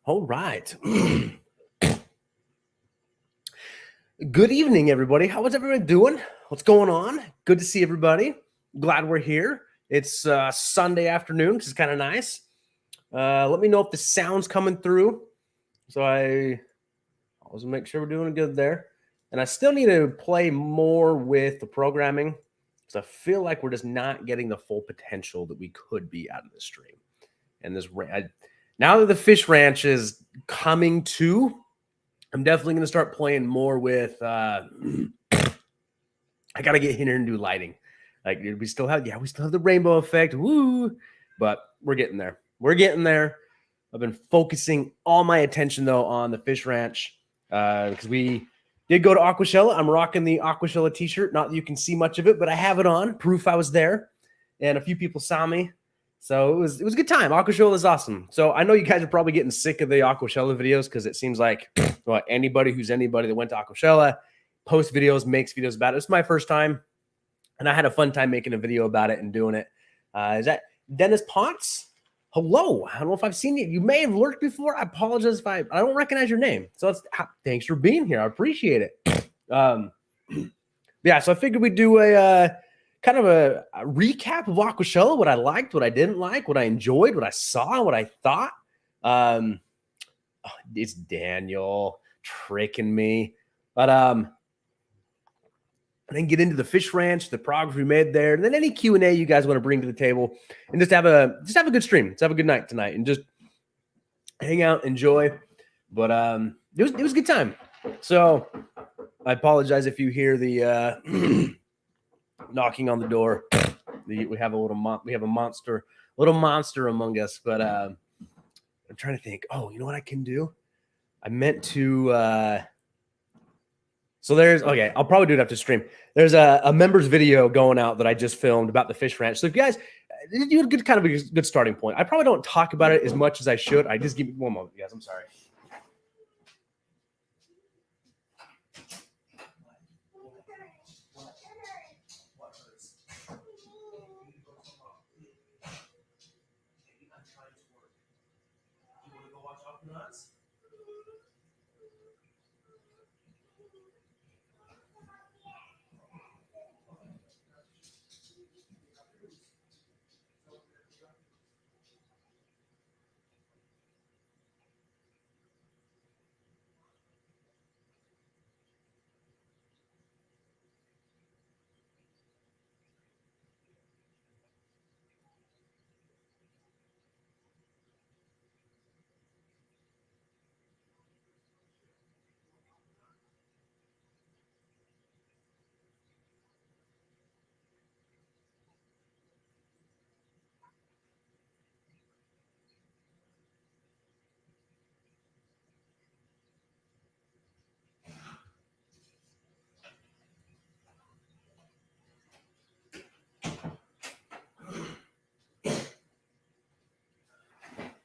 All right. Good evening, everybody. How is everyone doing? What's going on? Good to see everybody. Glad we're here. It's Sunday afternoon, which is kind of nice. Let me know if the sound's coming through. So I always make sure we're doing good there. And I still need to play more with the programming because I feel like we're just not getting the full potential that we could be out of this stream. And this now that the fish ranch is coming to, I'm definitely going to start playing more with, I got to get in here and do lighting. Like we still have the rainbow effect. Woo. But we're getting there. We're getting there. I've been focusing all my attention though on the fish ranch because we did go to Aquashella. I'm rocking the Aquashella t-shirt. Not that you can see much of it, but I have it on. Proof I was there. And a few people saw me. So it was a good time. Aquashella is awesome. So I know you guys are probably getting sick of the Aquashella videos because it seems like anybody that went to Aquashella posts videos, makes videos about it. It's my first time, and I had a fun time making a video about it and doing it. Is that Dennis Potts? Hello. I don't know if I've seen you. You may have lurked before. I apologize if I don't recognize your name. So thanks for being here. I appreciate it. Yeah, so I figured we'd do a kind of a recap of Aquashella, what I liked, what I didn't like, what I enjoyed, what I saw, what I thought. It's Daniel tricking me. But and then get into the fish ranch, the progress we made there, and then any Q&A you guys want to bring to the table, and just have a good stream. Let's have a good night tonight and just hang out, enjoy. But it was a good time. So I apologize if you hear the knocking on the door. We have a monster among us. But I'm trying to think. Oh, you know what I can do? I meant to. So I'll probably do it after stream. There's a members video going out that I just filmed about the fish ranch. So if you guys, you had a good starting point. I probably don't talk about it as much as I should. I just give me one moment, guys. I'm sorry.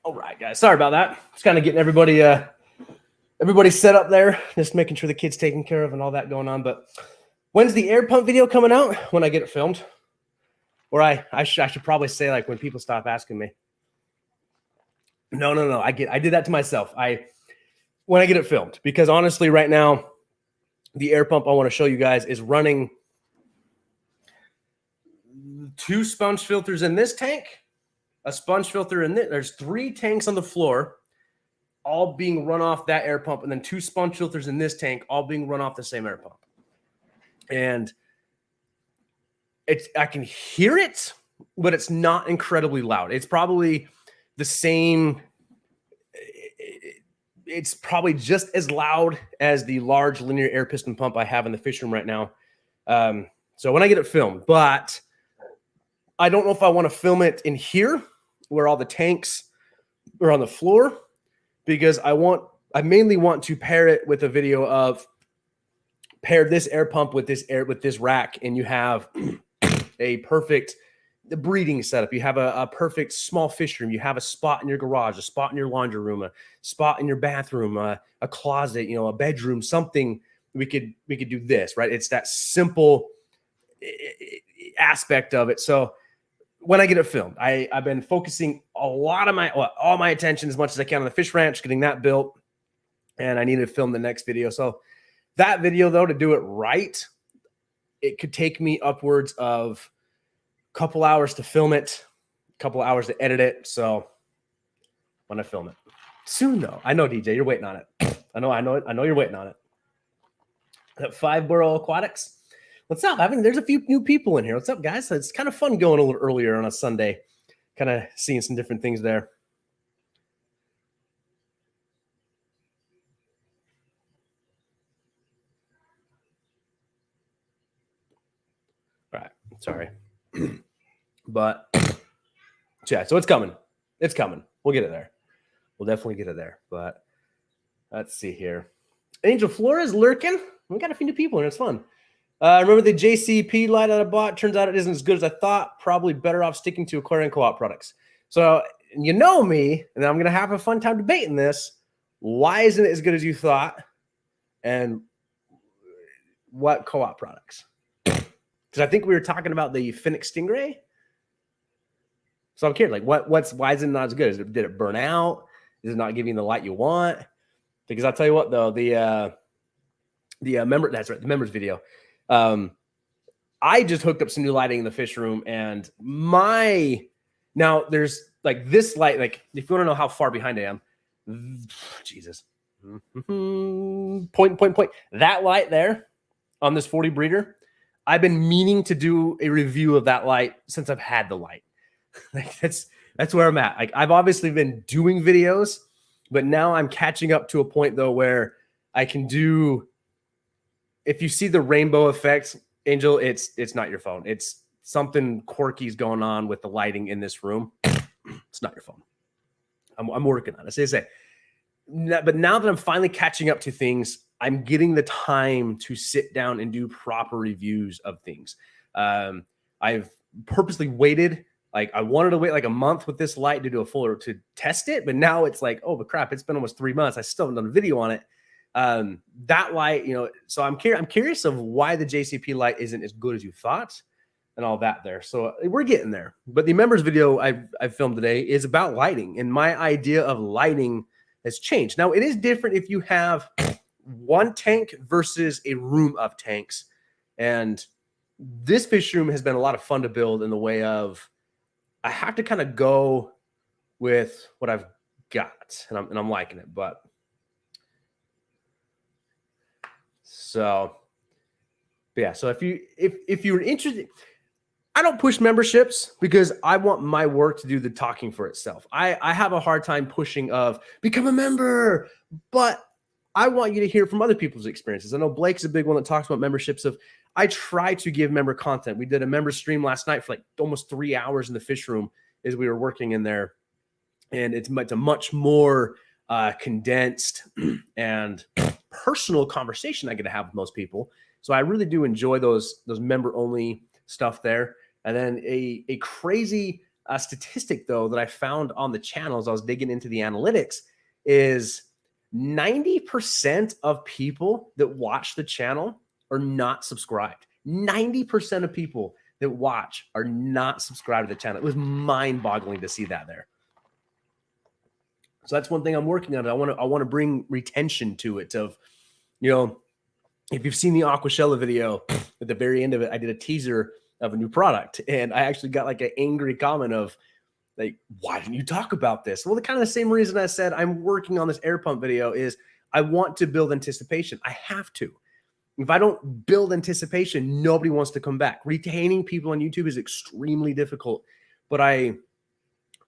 All right, guys. Sorry about that. Just kind of getting everybody set up there, just making sure the kid's taken care of and all that going on. But when's the air pump video coming out? When I get it filmed, or I should probably say like when people stop asking me. No. I did that to myself. When I get it filmed, because honestly, right now, the air pump I want to show you guys is running 2 sponge filters in this tank. A sponge filter in this. There's 3 tanks on the floor, all being run off that air pump, and then 2 sponge filters in this tank, all being run off the same air pump. And I can hear it, but it's not incredibly loud. It's probably the same. It's probably just as loud as the large linear air piston pump I have in the fish room right now. So when I get it filmed, but I don't know if I want to film it in here where all the tanks are on the floor, because I mainly want to pair it with a video of pair this air pump with this rack, and you have a perfect breeding setup. You have a perfect small fish room. You have a spot in your garage, a spot in your laundry room, a spot in your bathroom, a closet, a bedroom, something. We could do this, right? It's that simple aspect of it. So when I get it filmed, I've been focusing all my attention as much as I can on the fish ranch, getting that built. And I need to film the next video. So that video, though, to do it right, it could take me upwards of a couple hours to film it, a couple hours to edit it. So when I film it soon, though, I know, DJ, you're waiting on it. I know you're waiting on it. That 5 Borough Aquatics. What's up? There's a few new people in here. What's up, guys? It's kind of fun going a little earlier on a Sunday, kind of seeing some different things there. All right, sorry. But yeah, so it's coming. It's coming. We'll get it there. We'll definitely get it there. But let's see here. Angel Flores lurking. We got a few new people, and it's fun. Remember the JCP light that I bought? Turns out it isn't as good as I thought. Probably better off sticking to Aquarium Co-op products. So you know me, and I'm going to have a fun time debating this. Why isn't it as good as you thought? And what co-op products? Because I think we were talking about the Phoenix Stingray. So I'm curious, like, why is it not as good? Did it burn out? Is it not giving the light you want? Because I'll tell you what, though, the that's right, the members video. I just hooked up some new lighting in the fish room, and now there's like this light. Like, if you want to know how far behind I am, Jesus, point. That light there on this 40 breeder, I've been meaning to do a review of that light since I've had the light. Like that's where I'm at. Like, I've obviously been doing videos, but now I'm catching up to a point though where I can do. If you see the rainbow effect, Angel, it's not your phone. It's something quirky's going on with the lighting in this room. It's not your phone. I'm working on it. But now that I'm finally catching up to things, I'm getting the time to sit down and do proper reviews of things. I've purposely waited. Like, I wanted to wait like a month with this light to do a fuller to test it, but now it's like, oh, but crap, it's been almost 3 months. I still haven't done a video on it. That light, so I'm curious of why the JCP light isn't as good as you thought and all that there. So we're getting there. But the members video I've filmed today is about lighting, and my idea of lighting has changed. Now, it is different if you have one tank versus a room of tanks. And this fish room has been a lot of fun to build in the way of I have to kind of go with what I've got, and I'm liking it. But yeah, so if you're interested, I don't push memberships because I want my work to do the talking for itself. I have a hard time pushing of become a member, but I want you to hear from other people's experiences. I know Blake's a big one that talks about memberships. I try to give member content. We did a member stream last night for like almost 3 hours in the fish room as we were working in there. And it's a much more condensed and personal conversation I get to have with most people. So I really do enjoy those member only stuff there. And then a crazy statistic though that I found on the channel as I was digging into the analytics is 90% of people that watch the channel are not subscribed. 90% of people that watch are not subscribed to the channel. It was mind-boggling to see that there. So that's one thing I'm working on. I want to bring retention to it. Of, if you've seen the Aquashella video, at the very end of it, I did a teaser of a new product, and I actually got like an angry comment of like, why didn't you talk about this? Well, the kind of the same reason I said I'm working on this air pump video is I want to build anticipation. I have to. If I don't build anticipation, nobody wants to come back. Retaining people on YouTube is extremely difficult, but I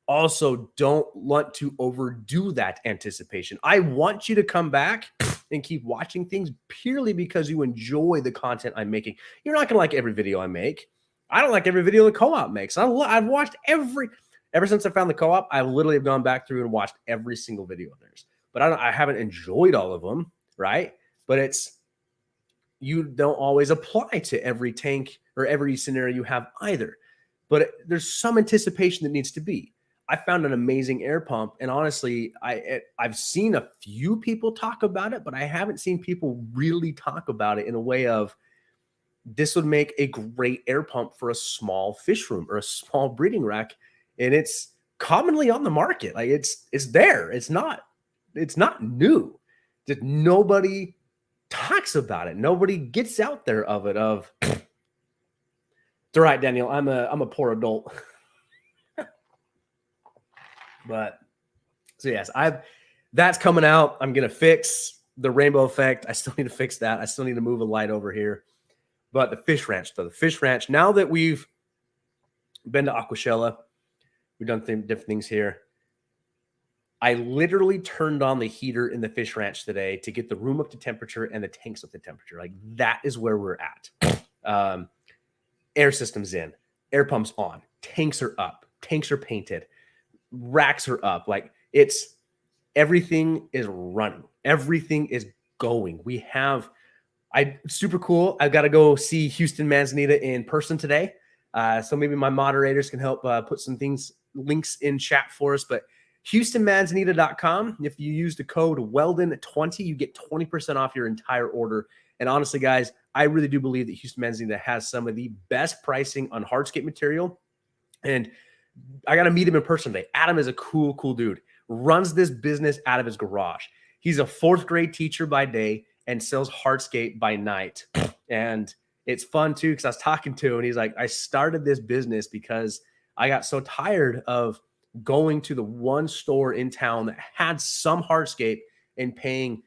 also don't want to overdo that anticipation. I want you to come back and keep watching things purely because you enjoy the content I'm making. You're not going to like every video I make. I don't like every video the co-op makes. I've watched ever since I found the co-op, I literally have gone back through and watched every single video of theirs. But I haven't enjoyed all of them, right? But you don't always apply to every tank or every scenario you have either. But there's some anticipation that needs to be. I found an amazing air pump, and honestly, I've seen a few people talk about it, but I haven't seen people really talk about it in a way of this would make a great air pump for a small fish room or a small breeding rack. And it's commonly on the market. Like it's there. It's not new. Just nobody talks about it. Nobody gets out there of it. It's all right, Daniel. I'm a poor adult. But so yes, that's coming out. I'm gonna fix the rainbow effect. I still need to fix that. I still need to move a light over here. But the fish ranch, though, the fish ranch, now that we've been to Aquashella, we've done different things here. I literally turned on the heater in the fish ranch today to get the room up to temperature and the tanks up to temperature. Like that is where we're at. Air system's in, air pumps on, tanks are up, tanks are painted, racks are up. Like everything is running. Everything is going. Super cool. I've got to go see Houston Manzanita in person today. So maybe my moderators can help put some links in chat for us. But HoustonManzanita.com, if you use the code Wel-Don20, you get 20% off your entire order. And honestly, guys, I really do believe that Houston Manzanita has some of the best pricing on hardscape material. And I got to meet him in person today. Adam is a cool dude. Runs this business out of his garage. He's a 4th grade teacher by day and sells hardscape by night. And it's fun too, because I was talking to him and he's like, I started this business because I got so tired of going to the one store in town that had some hardscape and paying,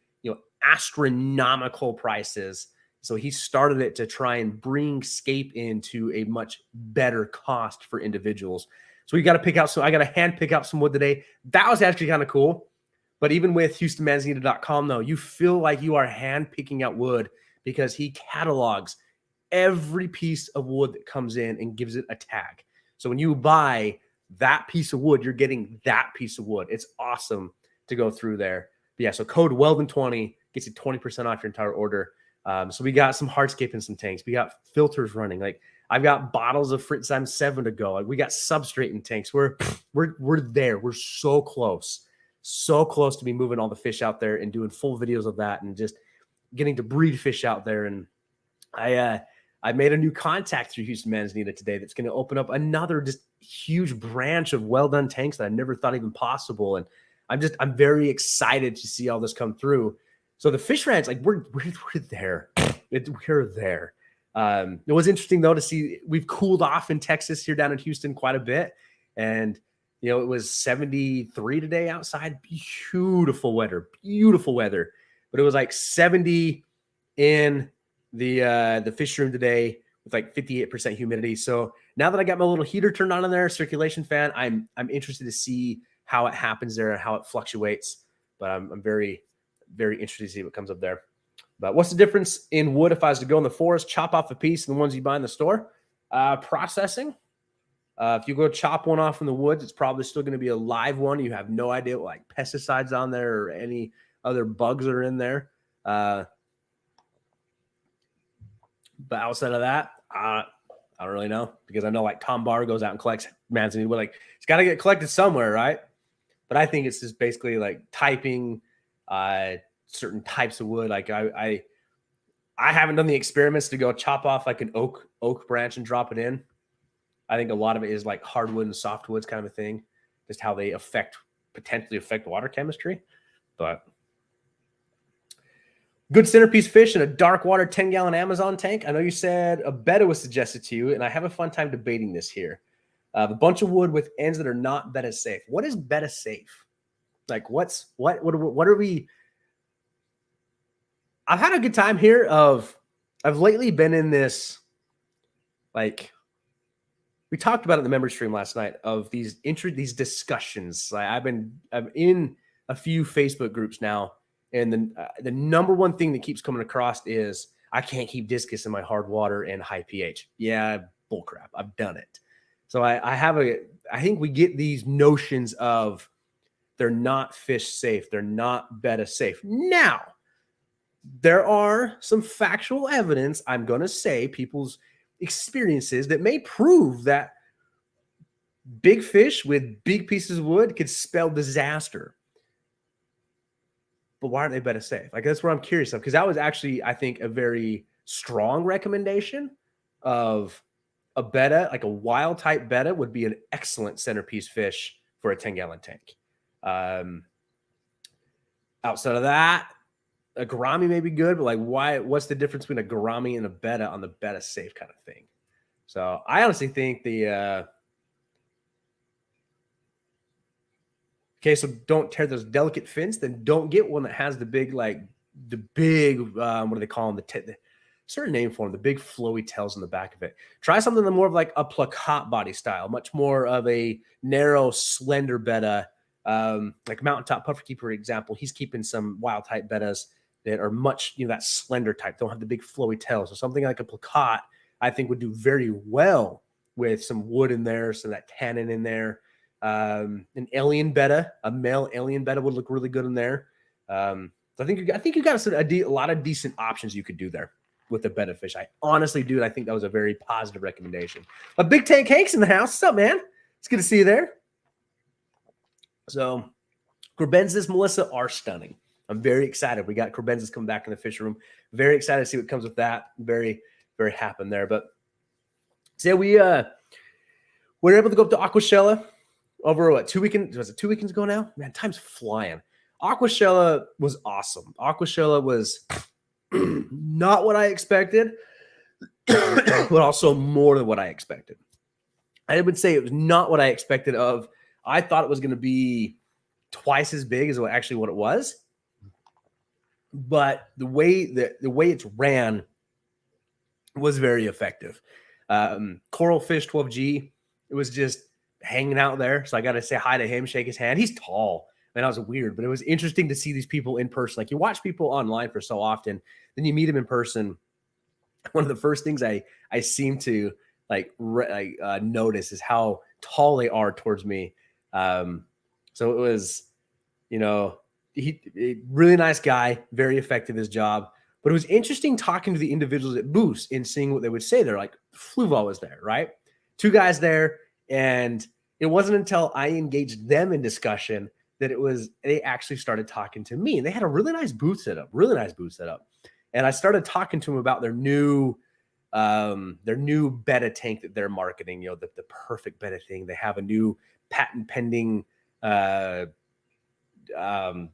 astronomical prices. So he started it to try and bring scape into a much better cost for individuals. So we got to I got to hand pick out some wood today. That was actually kind of cool. But even with HoustonManzanita.com, though, you feel like you are hand picking out wood because he catalogs every piece of wood that comes in and gives it a tag. So when you buy that piece of wood, you're getting that piece of wood. It's awesome to go through there. But yeah, so code Wel-Don20 gets you 20% off your entire order. So we got some hardscape and some tanks. We got filters running. Like I've got bottles of Fritzheim 7 to go. Like we got substrate in tanks. We're there. We're so close to be moving all the fish out there and doing full videos of that and just getting to breed fish out there. And I made a new contact through Houston Manzanita today that's going to open up another just huge branch of well-done tanks that I never thought even possible. And I'm very excited to see all this come through. So the fish ranch, like we're there. We're there. It was interesting though to see we've cooled off in Texas here down in Houston quite a bit. And it was 73 today outside. Beautiful weather. But it was like 70 in the fish room today with like 58% humidity. So now that I got my little heater turned on in there, circulation fan, I'm interested to see how it happens there and how it fluctuates. But I'm very, very interested to see what comes up there. But what's the difference in wood if I was to go in the forest, chop off a piece and the ones you buy in the store? Processing. If you go chop one off in the woods, it's probably still going to be a live one. You have no idea what like pesticides on there or any other bugs are in there. But outside of that, I don't really know because I know like Tom Barr goes out and collects manzanita. But like it's got to get collected somewhere, right? But I think it's just basically like typing certain types of wood. Like I haven't done the experiments to go chop off like an oak branch and drop it in. I think a lot of it is like hardwood and softwoods kind of a thing, just how they potentially affect water chemistry. But good centerpiece fish in a dark water 10-gallon Amazon tank. I know you said a Betta was suggested to you, and I have a fun time debating this here. A bunch of wood with ends that are not Betta safe. What is Betta safe? Like what are we? I've had a good time here. I've lately been in this, like we talked about it in the member stream last night of these discussions. Like I'm in a few Facebook groups now. And the number one thing that keeps coming across is I can't keep discus in my hard water and high pH. Yeah, bullcrap. I've done it. So I think we get these notions of they're not fish safe. They're not Betta safe. Now, there are some factual evidence, I'm going to say, people's experiences that may prove that big fish with big pieces of wood could spell disaster. But why aren't they Betta safe? Like that's what I'm curious of, because that was actually, I think, a very strong recommendation of a Betta, like a wild type Betta would be an excellent centerpiece fish for a 10-gallon tank. Outside of that, a Gourami may be good, but like, what's the difference between a Gourami and a Betta on the Betta safe kind of thing? So I honestly think the okay, so don't tear those delicate fins. Then don't get one that has the big what do they call them? The certain name for them, the big flowy tails in the back of it. Try something more of like a Plecos body style, much more of a narrow, slender Betta, like Mountaintop Puffer Keeper, for example. He's keeping some wild type Bettas that are much, that slender type, don't have the big flowy tails. So something like a Plecos, I think, would do very well with some wood in there, some of that tannin in there. An alien Betta, a male alien Betta would look really good in there. So I think you got a lot of decent options you could do there with the Betta fish. I honestly do. I think that was a very positive recommendation. But Big Tank Hank's in the house. What's up, man? It's good to see you there. So Crebensis, Melissa, are stunning. I'm very excited. We got Crebensis coming back in the fish room. Very excited to see what comes with that. Very, very happy there. But so we were able to go up to Aquashella over what, 2 weekends? Was it 2 weekends ago now? Man, time's flying. Aquashella was awesome. Aquashella was not what I expected, but also more than what I expected. I would say it was not what I expected of. I thought it was going to be twice as big as what it was. But the way it's ran was very effective. Coral Fish 12G, it was just hanging out there. So I got to say hi to him, shake his hand. He's tall. Man, that was weird, but it was interesting to see these people in person. Like, you watch people online for so often, then you meet them in person. One of the first things I seem to notice is how tall they are towards me. So it was, he really nice guy, very effective at his job. But it was interesting talking to the individuals at booths and seeing what they would say. They're like, Fluval was there, right? 2 guys there, and it wasn't until I engaged them in discussion that they actually started talking to me. And they had a really nice booth set up. And I started talking to them about their new Betta tank that they're marketing, the perfect Betta thing. They have a new patent pending, what I'm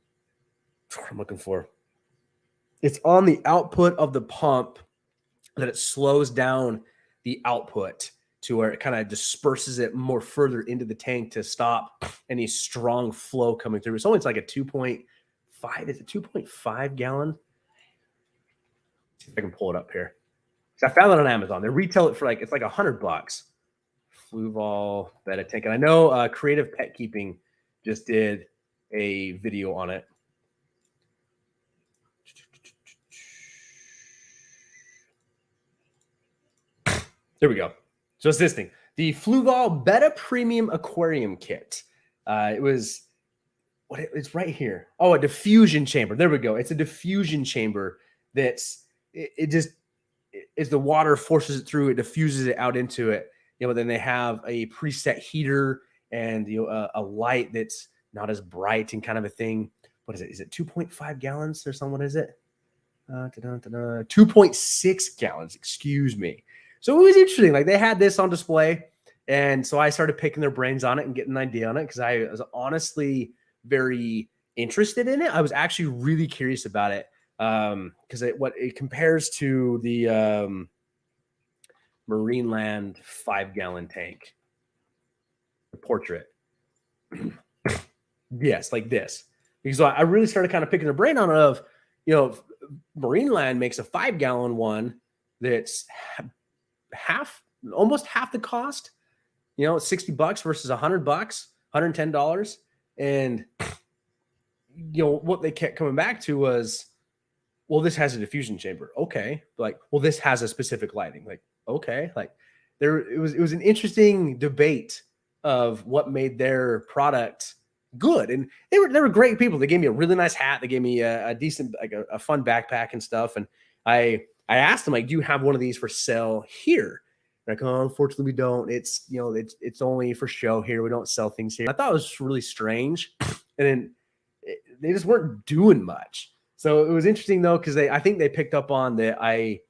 looking for. It's on the output of the pump that it slows down the output to where it kind of disperses it more further into the tank to stop any strong flow coming through. It's like a 2.5. Is it 2.5 gallon? Let's see if I can pull it up here. So I found it on Amazon. They retail it for it's like $100. Fluval Betta tank. And I know Creative Pet Keeping just did a video on it. There we go. So it's this thing, the Fluval Betta Premium Aquarium Kit. It's right here. Oh, a diffusion chamber. There we go. It's a diffusion chamber as the water forces it through, it diffuses it out into it. Then they have a preset heater and a light that's not as bright and kind of a thing. What is it? Is it 2.5 gallons or something? What is it? 2.6 gallons. Excuse me. So it was interesting. Like, they had this on display, and so I started picking their brains on it and getting an idea on it because I was honestly very interested in it. I was actually really curious about it because it compares to the Marineland 5-gallon tank, the portrait. Yes, like this. Because I really started kind of picking their brain on it of, Marineland makes a 5-gallon one that's almost half the cost, $60 versus $100, $110. And, what they kept coming back to was, well, this has a diffusion chamber. Okay. This has a specific lighting. Okay. It was an interesting debate of what made their product good. And they were great people. They gave me a really nice hat. They gave me a decent, a fun backpack and stuff. And I asked them, do you have one of these for sale here? Like, oh, unfortunately we don't. It's, it's only for show here. We don't sell things here. I thought it was really strange. And then they just weren't doing much. So it was interesting though, because I think they picked up on that. I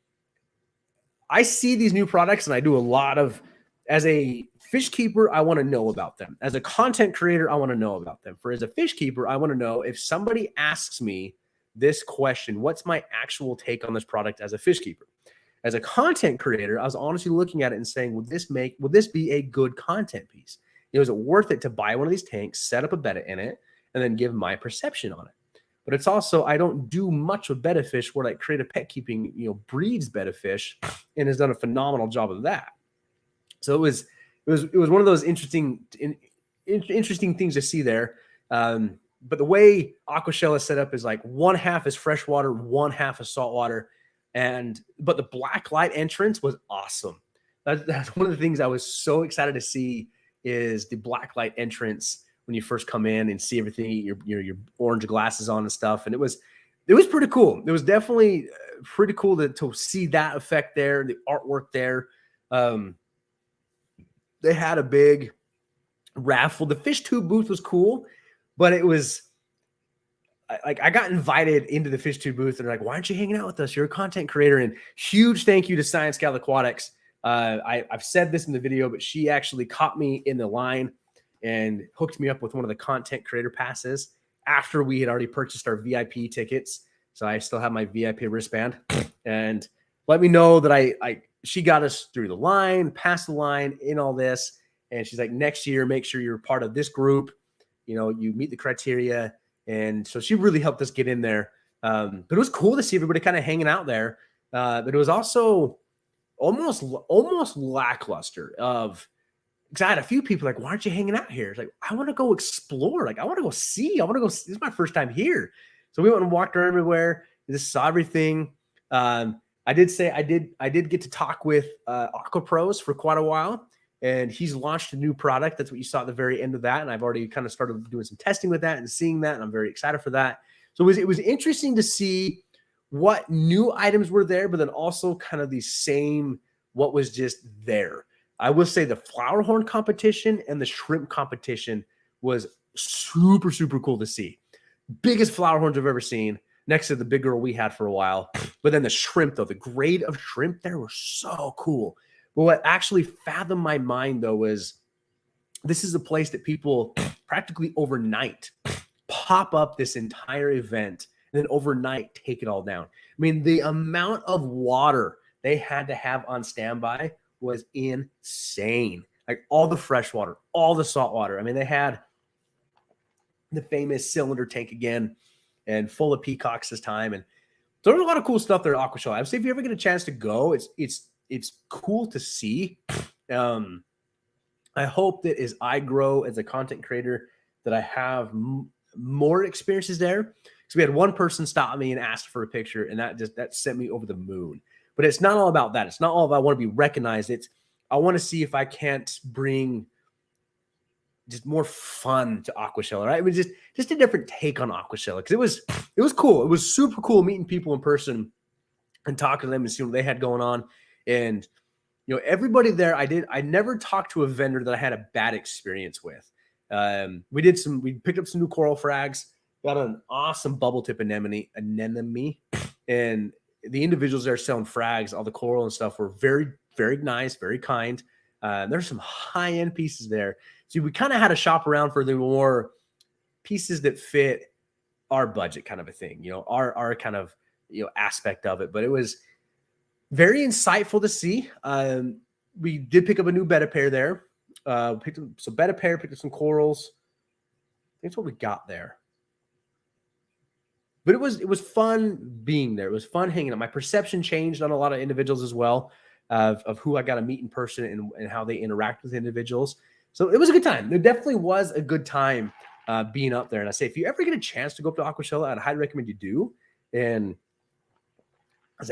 see these new products, and I do a lot of, as a fish keeper, I want to know about them. As a content creator, I want to know about them. As a fish keeper, I want to know if somebody asks me this question, what's my actual take on this product as a fish keeper? As a content creator, I was honestly looking at it and saying, would this be a good content piece? Was it worth it to buy one of these tanks, set up a betta in it, and then give my perception on it? But it's also, I don't do much with betta fish where like Creative Pet Keeping, breeds betta fish and has done a phenomenal job of that. So it was one of those interesting things to see there. But the way Aquashella is set up is like one half is freshwater, one half is saltwater. But the black light entrance was awesome. That's one of the things I was so excited to see is the black light entrance when you first come in and see everything, your orange glasses on and stuff. And it was pretty cool. It was definitely pretty cool to see that effect there, the artwork there. They had a big raffle. The fish tube booth was cool, but it was like I got invited into the fish tube booth and they're like, why aren't you hanging out with us? You're a content creator. And huge thank you to Science Gal Aquatics. I've said this in the video, but she actually caught me in the line and hooked me up with one of the content creator passes after we had already purchased our VIP tickets. So I still have my VIP wristband, and let me know that she got us through the line, past the line in all this. And she's like, next year, make sure you're part of this group. You meet the criteria. And so she really helped us get in there. But it was cool to see everybody kind of hanging out there. But it was also almost lackluster because I had a few people like, why aren't you hanging out here? It's like, I want to go explore. Like, I want to go see. This is my first time here. So we went and walked around everywhere. Just saw everything. I did get to talk with Aqua Pros for quite a while. And he's launched a new product. That's what you saw at the very end of that. And I've already kind of started doing some testing with that and seeing that. And I'm very excited for that. So it was interesting to see what new items were there, but then also kind of the same, what was just there. I will say the flower horn competition and the shrimp competition was super, super cool to see. Biggest flower horns I've ever seen, next to the big girl we had for a while. But then the shrimp, though, the grade of shrimp there were so cool. But what actually fathomed my mind, though, was this is a place that people practically overnight pop up this entire event and then overnight take it all down. I mean, the amount of water they had to have on standby was insane. Like all the fresh water, all the salt water. I mean, they had the famous cylinder tank again and full of peacocks this time. And so there's a lot of cool stuff there at Aquashella. I would say if you ever get a chance to go, it's cool to see. I hope that as I grow as a content creator that I have more experiences there. Because we had one person stop me and ask for a picture, and that sent me over the moon. But it's not all about that. It's not all about I want to be recognized. I want to see if I can't bring just more fun to Aquashella, right? I mean, just a different take on Aquashella, because it was cool. It was super cool meeting people in person and talking to them and seeing what they had going on. And everybody there, I never talked to a vendor that I had a bad experience with. We picked up some new coral frags, got an awesome bubble tip anemone, and the individuals there selling frags, all the coral and stuff, were very, very nice, very kind. There's some high-end pieces there. So we kind of had to shop around for the more pieces that fit our budget, kind of a thing, our kind of, aspect of it. But it was very insightful to see. We did pick up a new betta pair there. Picked up some betta pair, picked up some corals. I think that's what we got there. But it was fun being there. It was fun hanging out. My perception changed on a lot of individuals as well, of who I got to meet in person and how they interact with individuals. So it was a good time. There definitely was a good time being up there. And I say, if you ever get a chance to go up to Aquashella, I'd highly recommend you do. And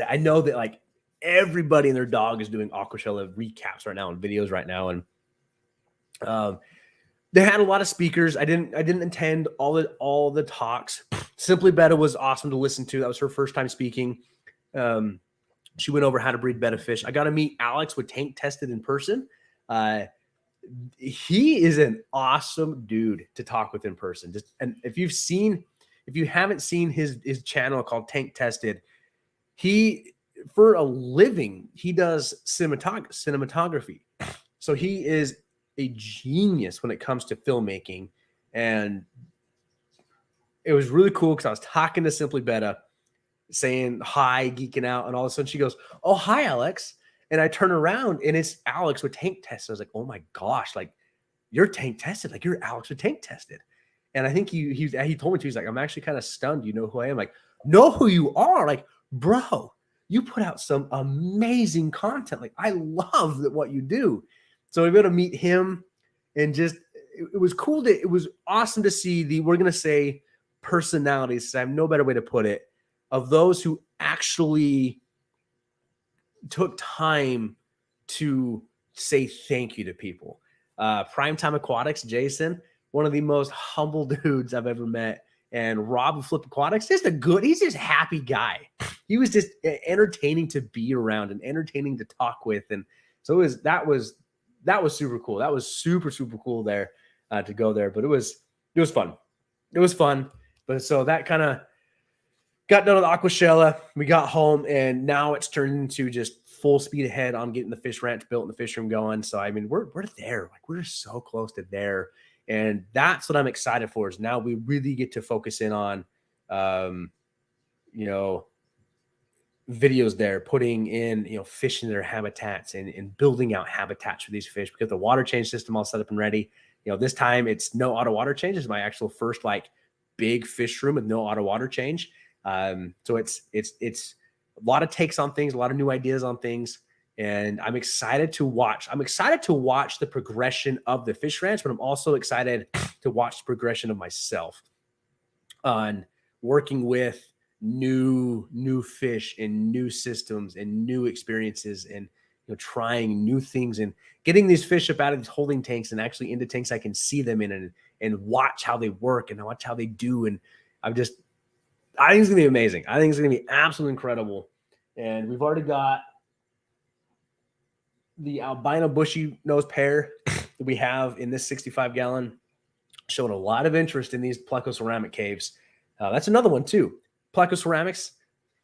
I know that like everybody and their dog is doing Aquashella recaps right now and videos right now. And they had a lot of speakers. I didn't attend all the talks. Simply Betta was awesome to listen to. That was her first time speaking. She went over how to breed betta fish. I got to meet Alex with Tank Tested in person. He is an awesome dude to talk with in person. And if you haven't seen his channel called Tank Tested, he, for a living, he does cinematography. So he is a genius when it comes to filmmaking. And it was really cool because I was talking to Simply Betta, saying hi, geeking out, and all of a sudden she goes, "Oh, hi, Alex." And I turn around and it's Alex with tank tested. I was like, "Oh my gosh, like you're tank tested, like you're Alex with tank tested." And I think he told me to, he's like, "I'm actually kind of stunned. You know who I am?" Like, know who you are? Like, bro, you put out some amazing content. Like, I love that what you do. So we were able to meet him, and just it was cool it was awesome to see we're gonna say personalities. I have no better way to put it, of those who actually took time to say thank you to people. Primetime Aquatics, Jason, one of the most humble dudes I've ever met. And Rob of Flip Aquatics, he's just a happy guy. He was just entertaining to be around and entertaining to talk with. And so that was super cool. That was super, super cool there to go there. But it was fun. It was fun. But so that kind of got done with Aquashella. We got home, and now it's turned into just full speed ahead on getting the fish ranch built and the fish room going. So I mean, we're there. Like, we're so close to there, and that's what I'm excited for. Is now we really get to focus in on, videos there, putting in fish in their habitats and building out habitats for these fish, because the water change system all set up and ready. This time it's no auto water change. It's my actual first like big fish room with no auto water change. So it's a lot of takes on things, a lot of new ideas on things, and I'm excited to watch. I'm excited to watch the progression of the fish ranch, but I'm also excited to watch the progression of myself on working with new fish and new systems and new experiences, and trying new things and getting these fish up out of these holding tanks and actually into tanks I can see them in and watch how they work and watch how they do. And I think it's gonna be amazing. I think it's gonna be absolutely incredible. And we've already got the albino bushy nose pair that we have in this 65 gallon showing a lot of interest in these Plecos ceramic caves. That's another one too. Plecos Ceramics,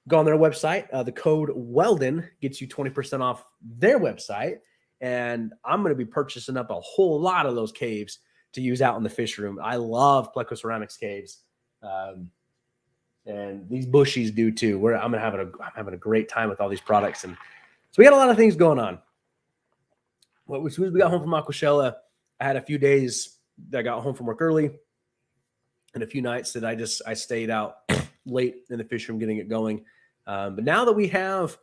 go on their website. The code Wel-Don gets you 20% off their website. And I'm going to be purchasing up a whole lot of those caves to use out in the fish room. I love Plecos Ceramics caves. And these bushies do too. I'm having a great time with all these products. And so we got a lot of things going on. Well, as soon as we got home from Aquashella, I had a few days that I got home from work early, and a few nights that I stayed out late in the fish room getting it going. But now that we have,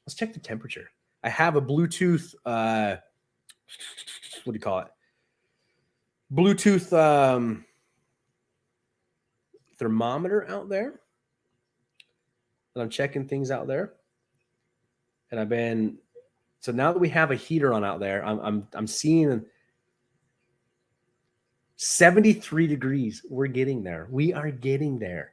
let's check the temperature. I have a Bluetooth, what do you call it? Bluetooth thermometer out there. And I'm checking things out there. And so now that we have a heater on out there, I'm seeing 73 degrees. We're getting there. We are getting there.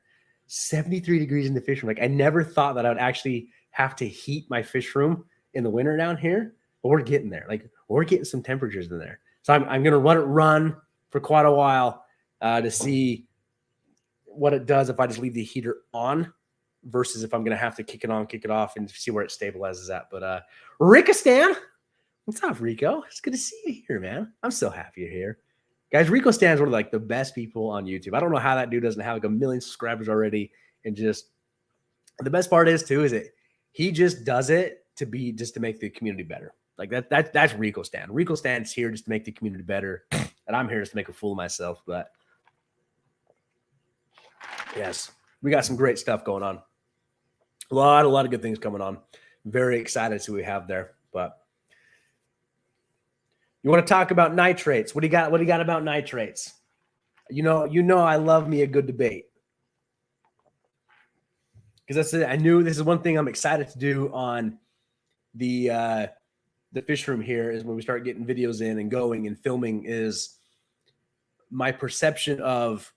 73 degrees in the fish room. Like, I never thought that I would actually have to heat my fish room in the winter down here, but we're getting there. Like, we're getting some temperatures in there. So I'm going to let it run for quite a while to see what it does if I just leave the heater on versus if I'm going to have to kick it on, kick it off, and see where it stabilizes at. But Rico Stan, what's up, Rico? It's good to see you here, man. I'm so happy you're here. Guys, Rico Stan is one of like the best people on YouTube. I don't know how that dude doesn't have like 1 million subscribers already. And just the best part is too, is that he just does it to make the community better. Like that's Rico Stan. Rico Stan's here just to make the community better. And I'm here just to make a fool of myself. But yes, we got some great stuff going on. A lot of good things coming on. Very excited to see what we have there. But you want to talk about nitrates? What do you got? What do you got about nitrates? You know, I love me a good debate, because that's it. I knew this is one thing I'm excited to do on the fish room here is when we start getting videos in and going and filming, is my perception of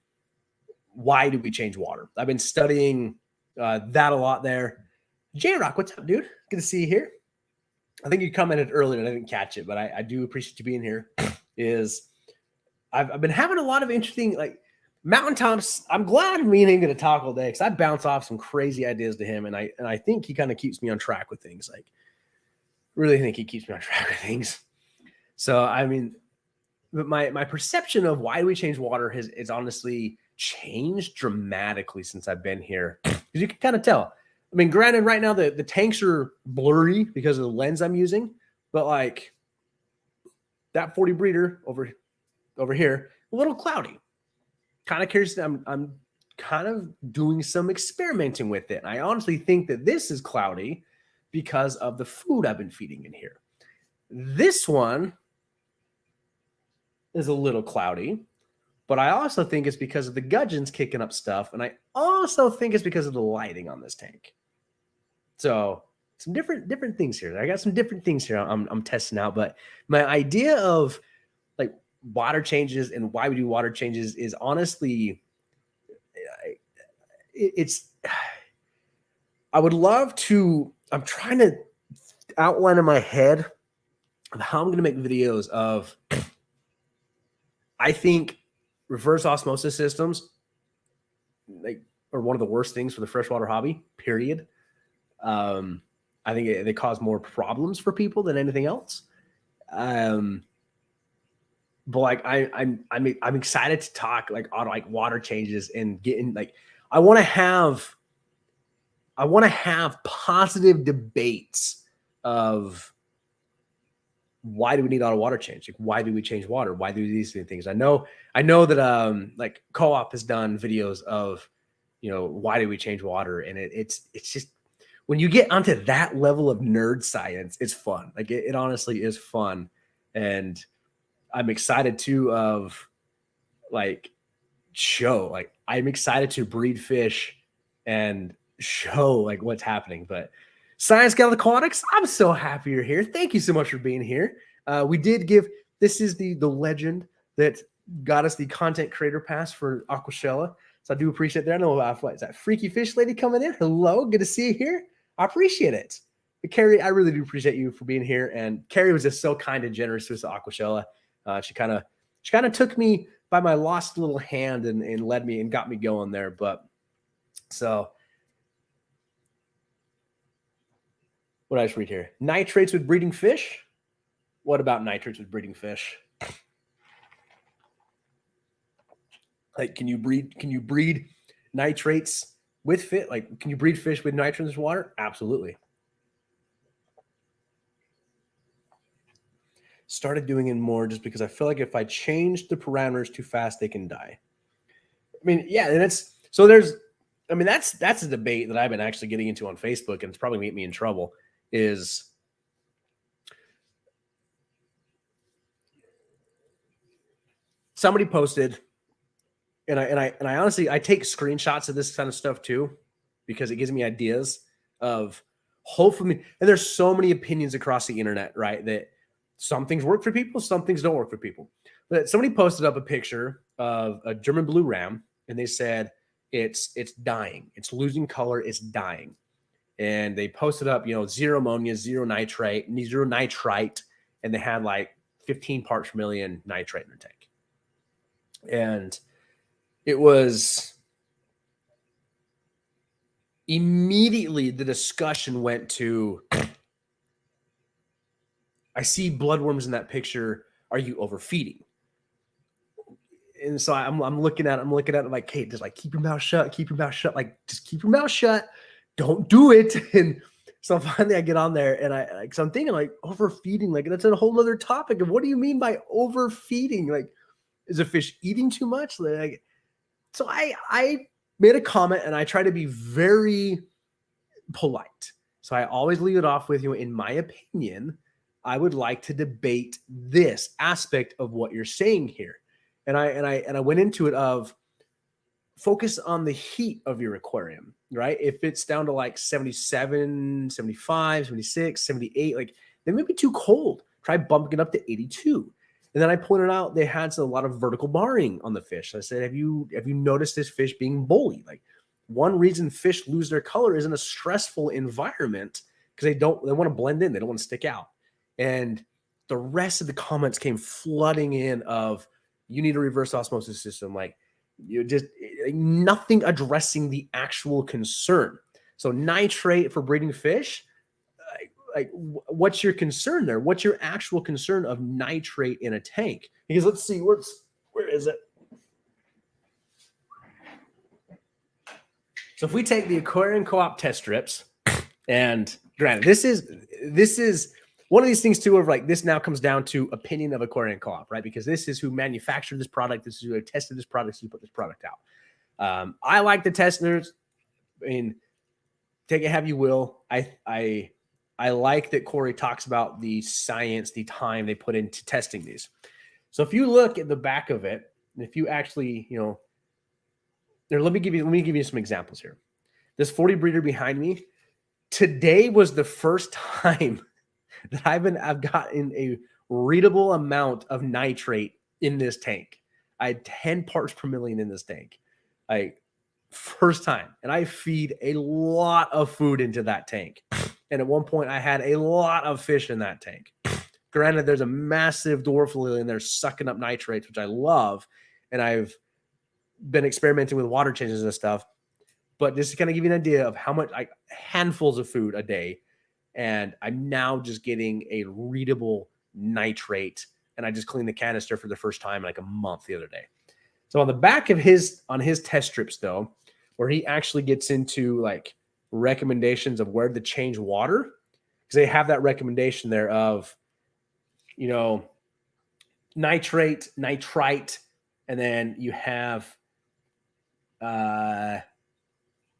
why do we change water. I've been studying that a lot there. J-Rock, what's up, dude? Good to see you here. I think you commented earlier and I didn't catch it, but I do appreciate you being here. I've been having a lot of interesting, like, mountaintops. I'm glad me and him going to talk all day, because I bounce off some crazy ideas to him, and I think he kind of keeps me on track with things. Like, really think he keeps me on track with things. So I mean, but my perception of why we change water has honestly changed dramatically since I've been here. Because you can kind of tell. I mean, granted, right now the tanks are blurry because of the lens I'm using, but like that 40 breeder over here, a little cloudy. Kind of curious. I'm kind of doing some experimenting with it. And I honestly think that this is cloudy because of the food I've been feeding in here. This one is a little cloudy, but I also think it's because of the gudgeons kicking up stuff. And I also think it's because of the lighting on this tank. So some different things here. I got some different things here I'm testing out, but my idea of like water changes and why we do water changes is honestly, I would love to, I'm trying to outline in my head of how I'm going to make videos of, I think reverse osmosis systems like are one of the worst things for the freshwater hobby, period. I think they cause more problems for people than anything else. But like I'm excited to talk like on like water changes and getting like I want to have positive debates of why do we need auto water change? Like why do we change water? Why do these things? I know that like Co-op has done videos of why do we change water, and it's just when you get onto that level of nerd science, it's fun. Like it honestly is fun. And I'm excited too of like I'm excited to breed fish and show like what's happening. But Science Gal Aquatics, I'm so happy you're here. Thank you so much for being here. We did this is the legend that got us the content creator pass for Aquashella. So I do appreciate that. I know what is that Freaky Fish Lady coming in? Hello, good to see you here. I appreciate it. But Carrie, I really do appreciate you for being here. And Carrie was just so kind and generous with Aquashella. She kind of took me by my lost little hand and led me and got me going there. But so what did I just read here? Nitrates with breeding fish. What about nitrates with breeding fish? Like, can you breed nitrates with fish? Like, can you breed fish with nitrates in water? Absolutely. Started doing it more just because I feel like if I change the parameters too fast, they can die. I mean, yeah, and that's a debate that I've been actually getting into on Facebook, and it's probably made me in trouble. Is somebody posted, and I honestly I take screenshots of this kind of stuff too, because it gives me ideas of hopefully. And there's so many opinions across the internet, right? That some things work for people, some things don't work for people. But somebody posted up a picture of a German blue ram, and they said it's dying, it's losing color, it's dying. And they posted up, zero ammonia, zero nitrate, and they had like 15 parts per million nitrate in their tank. And it was immediately the discussion went to, I see bloodworms in that picture. Are you overfeeding? And so I'm looking at it like, hey, just like keep your mouth shut, like just keep your mouth shut. Don't do it. And so finally I get on there and I'm thinking like overfeeding, like that's a whole other topic of what do you mean by overfeeding? Like, is a fish eating too much? Like, so I made a comment and I try to be very polite. So I always leave it off with, in my opinion, I would like to debate this aspect of what you're saying here. And I went into it of focus on the heat of your aquarium, right? If it's down to like 77, 75, 76, 78, like they may be too cold. Try bumping it up to 82. And then I pointed out they had a lot of vertical barring on the fish. I said, have you noticed this fish being bullied? Like one reason fish lose their color is in a stressful environment because they want to blend in. They don't want to stick out. And the rest of the comments came flooding in of you need a reverse osmosis system. Like you just nothing addressing the actual concern. So nitrate for breeding fish, like what's your concern there? What's your actual concern of nitrate in a tank? Because let's see, where is it? So if we take the Aquarium Co-op test strips, and granted, this is one of these things too, of like, this now comes down to opinion of Aquarium Co-op, right? Because this is who manufactured this product. This is who tested this product. So you put this product out. I like the testers. I mean, take it how you will. I like that Corey talks about the science, the time they put into testing these. So if you look at the back of it, and if you actually, let me give you some examples here. This 40 breeder behind me, today was the first time that I've gotten a readable amount of nitrate in this tank. I had 10 parts per million in this tank. First time. And I feed a lot of food into that tank. And at one point I had a lot of fish in that tank. Granted, there's a massive dwarf lily in there sucking up nitrates, which I love. And I've been experimenting with water changes and stuff. But just to kind of give you an idea of how much, like handfuls of food a day. And I'm now just getting a readable nitrate. And I just cleaned the canister for the first time in like a month the other day. So on the back of his test strips though, where he actually gets into like recommendations of where to change water, because they have that recommendation there of, nitrate, nitrite, and then you have, then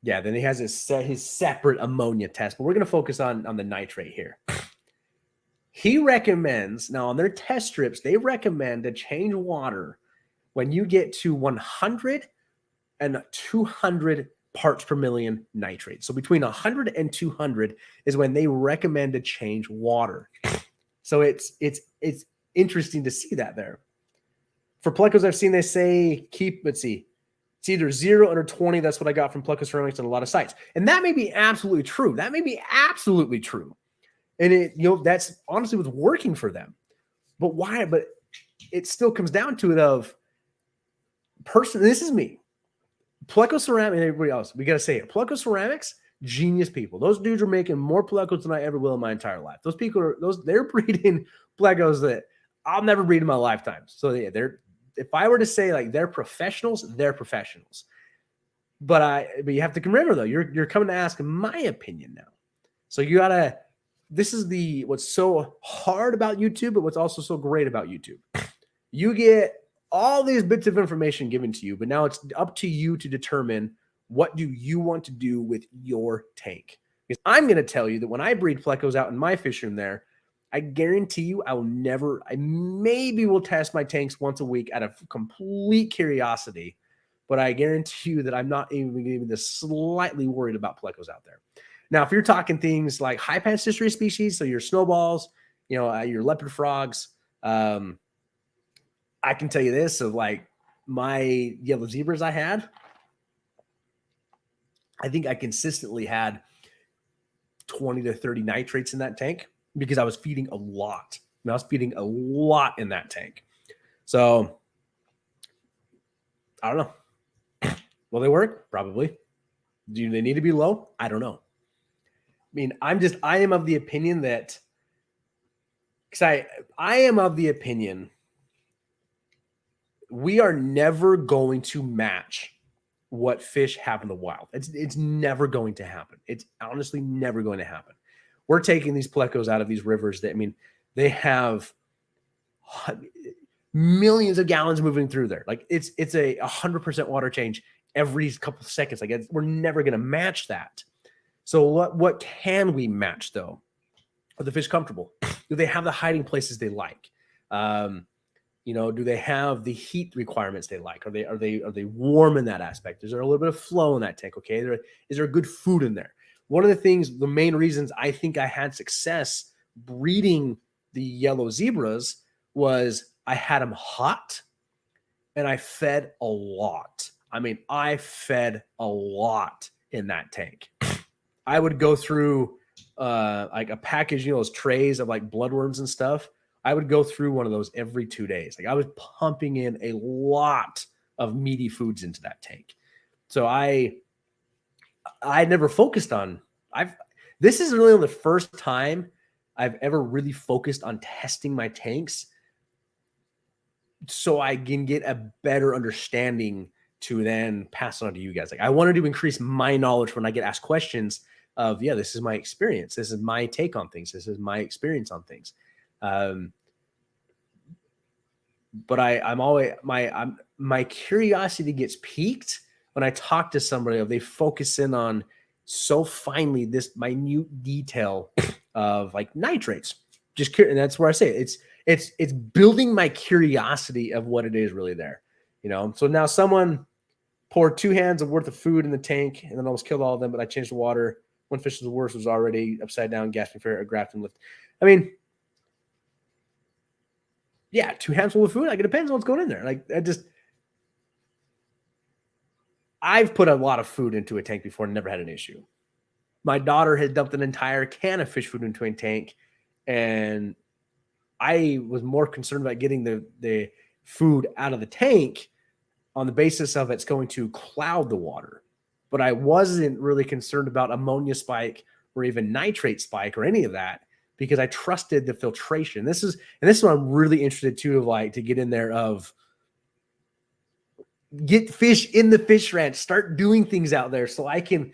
he has his separate ammonia test, but we're going to focus on the nitrate here. He recommends, now on their test strips, they recommend to change water when you get to 100 and 200 parts per million nitrate. So between 100 and 200 is when they recommend to change water. So it's interesting to see that there. For Plecos, I've seen they say it's either 0 or 20. That's what I got from Plecos Ceramics on a lot of sites. And that may be absolutely true. And that's honestly what's working for them. But why? But it still comes down to it of this is me. Plecos Ceramics and everybody else, we got to say it. Plecos Ceramics, genius people. Those dudes are making more Plecos than I ever will in my entire life. Those people they're breeding Plecos that I'll never breed in my lifetime. So yeah, if I were to say like they're professionals, they're professionals. But you have to remember though, you're coming to ask my opinion now. So you gotta. This is what's so hard about YouTube, but what's also so great about YouTube. You get all these bits of information given to you, but now it's up to you to determine what do you want to do with your tank. Because I'm going to tell you that when I breed Plecos out in my fish room there, I guarantee you I maybe will test my tanks once a week out of complete curiosity, but I guarantee you that I'm not even slightly worried about Plecos out there. Now, if you're talking things like high pasture species, so your snowballs, your leopard frogs, I can tell you this, of like my yellow zebras I had, I think I consistently had 20 to 30 nitrates in that tank because I was feeding a lot. I was feeding a lot in that tank. So I don't know. Will they work? Probably. Do they need to be low? I don't know. I mean, I am of the opinion that, because I am of the opinion we are never going to match what fish have in the wild. It's never going to happen. It's honestly never going to happen. We're taking these Plecos out of these rivers that, they have millions of gallons moving through there. Like it's a 100% water change every couple of seconds. Like we're never going to match that. So what can we match though? Are the fish comfortable? Do they have the hiding places they like? Do they have the heat requirements they like? Are they warm in that aspect? Is there a little bit of flow in that tank? Okay. Is there good food in there? One of the main reasons I think I had success breeding the yellow zebras was I had them hot and I fed a lot. I fed a lot in that tank. I would go through like a package, those trays of like bloodworms and stuff. I would go through one of those every 2 days. Like I was pumping in a lot of meaty foods into that tank. So I never focused on, this is really the first time I've ever really focused on testing my tanks so I can get a better understanding to then pass on to you guys. Like, I wanted to increase my knowledge when I get asked questions of, yeah, this is my experience. This is my take on things. This is my experience on things. But I'm always, my curiosity gets piqued when I talk to somebody of they focus in on so finely this minute detail of like nitrates. Just curious, and that's where I say it. It's building my curiosity of what it is really there, you know. So now someone poured 2 hands of worth of food in the tank and then almost killed all of them, but I changed the water. One fish was worse, was already upside down, gasping for air, graft and lift. I mean, yeah, 2 handfuls of food. Like, it depends on what's going in there. Like, I've put a lot of food into a tank before and never had an issue. My daughter had dumped an entire can of fish food into a tank, and I was more concerned about getting the food out of the tank on the basis of it's going to cloud the water. But I wasn't really concerned about ammonia spike or even nitrate spike or any of that, because I trusted the filtration. This is what I'm really interested too, of like to get in there of get fish in the fish ranch, start doing things out there so I can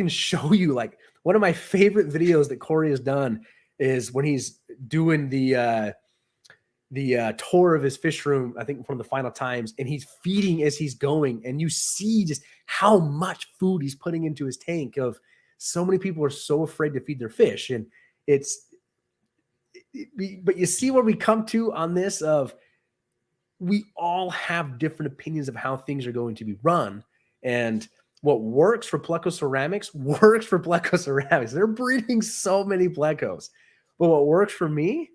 show you. Like, one of my favorite videos that Corey has done is when he's doing the tour of his fish room, I think from the final times, and he's feeding as he's going, and you see just how much food he's putting into his tank. Of so many people are so afraid to feed their fish, and but you see where we come to on this of we all have different opinions of how things are going to be run, and what works for Plecos ceramics works for Plecos ceramics. They're breeding so many Plecos, but what works for me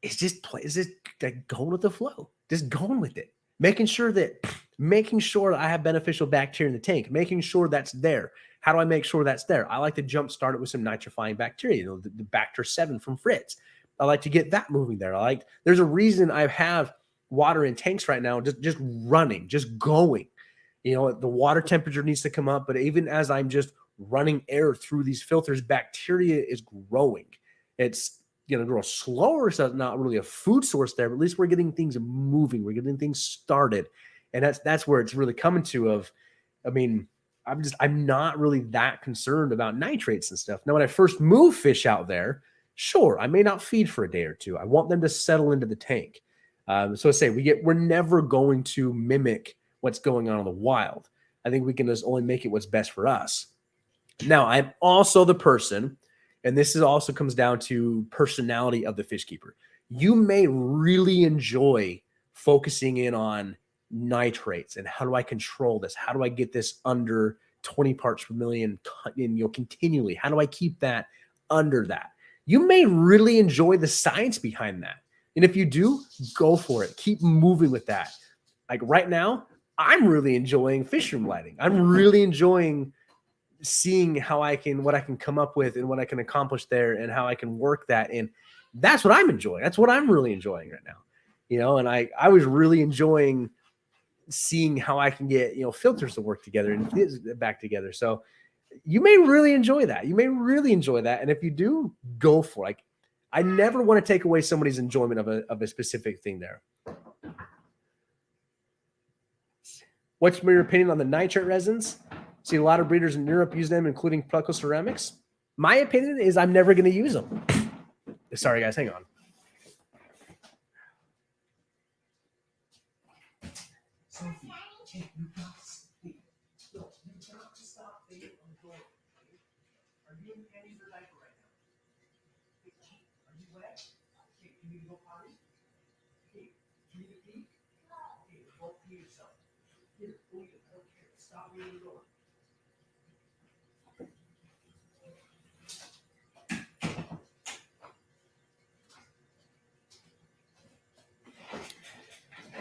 is just like going with the flow, just going with it, making sure that I have beneficial bacteria in the tank, making sure that's there. How do I make sure that's there? I like to jump start it with some nitrifying bacteria, you know, the Bacter 7 from Fritz. I like to get that moving there. There's a reason I have water in tanks right now, just running, just going. You know, the water temperature needs to come up, but even as I'm just running air through these filters, bacteria is growing. It's going to grow slower, so it's not really a food source there, but at least we're getting things moving. We're getting things started. And that's where it's really coming to of, I mean, I'm not really that concerned about nitrates and stuff. Now, when I first move fish out there, sure, I may not feed for a day or two. I want them to settle into the tank. So I say we're never going to mimic what's going on in the wild. I think we can just only make it what's best for us. Now, I'm also the person, and this also comes down to personality of the fish keeper. You may really enjoy focusing in on nitrates and how do I control this? How do I get this under 20 parts per million, continually? How do I keep that under that? You may really enjoy the science behind that. And if you do, go for it. Keep moving with that. Like right now, I'm really enjoying fish room lighting. I'm really enjoying seeing what I can come up with and what I can accomplish there and how I can work that. And that's what I'm enjoying. That's what I'm really enjoying right now. You know, and I was really enjoying seeing how I can get, filters to work together and back together. So you may really enjoy that. And if you do, go for it. Like, I never want to take away somebody's enjoyment of a specific thing there. What's your opinion on the nitrate resins? See a lot of breeders in Europe use them, including Plecos ceramics. My opinion is I'm never going to use them. Sorry, guys, hang on.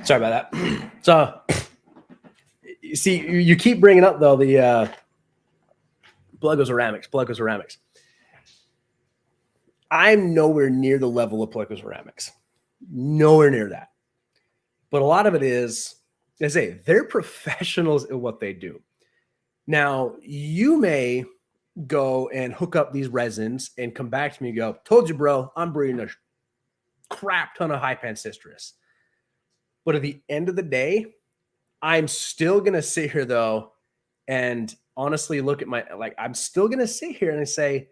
Sorry about that. So, see, you keep bringing up, though, the Plecos ceramics. I'm nowhere near the level of Plecos ceramics. Nowhere near that. But a lot of it is, as I say, they're professionals at what they do. Now, you may go and hook up these resins and come back to me and go, told you, bro, I'm breeding a crap ton of high pancistrus. But at the end of the day, I'm still going to sit here though and honestly look at I'm still going to sit here and say,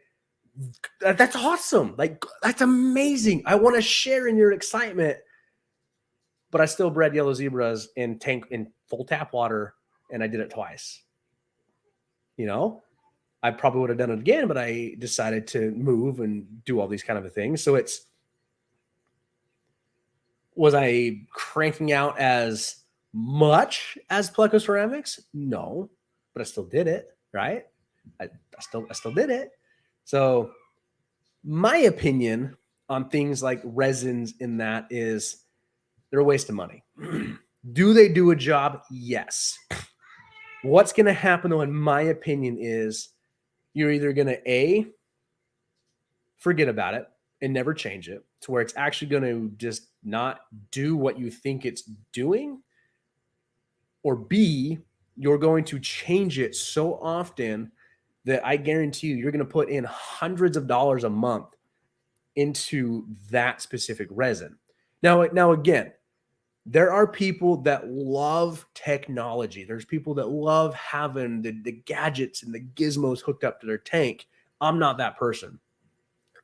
that's awesome. Like, that's amazing. I want to share in your excitement. But I still bred yellow zebras in full tap water, and I did it twice. You know, I probably would have done it again, but I decided to move and do all these kind of things. So was I cranking out as much as Plecos ceramics? No, but I still did it, right? I still did it. So my opinion on things like resins in that is they're a waste of money. Do they do a job? Yes. What's going to happen, though, in my opinion, is you're either going to forget about it and never change it to where it's actually going to just not do what you think it's doing, or B, you're going to change it so often that I guarantee you're going to put in hundreds of dollars a month into that specific resin. Now again, there are people that love technology. There's people that love having the gadgets and the gizmos hooked up to their tank. I'm not that person.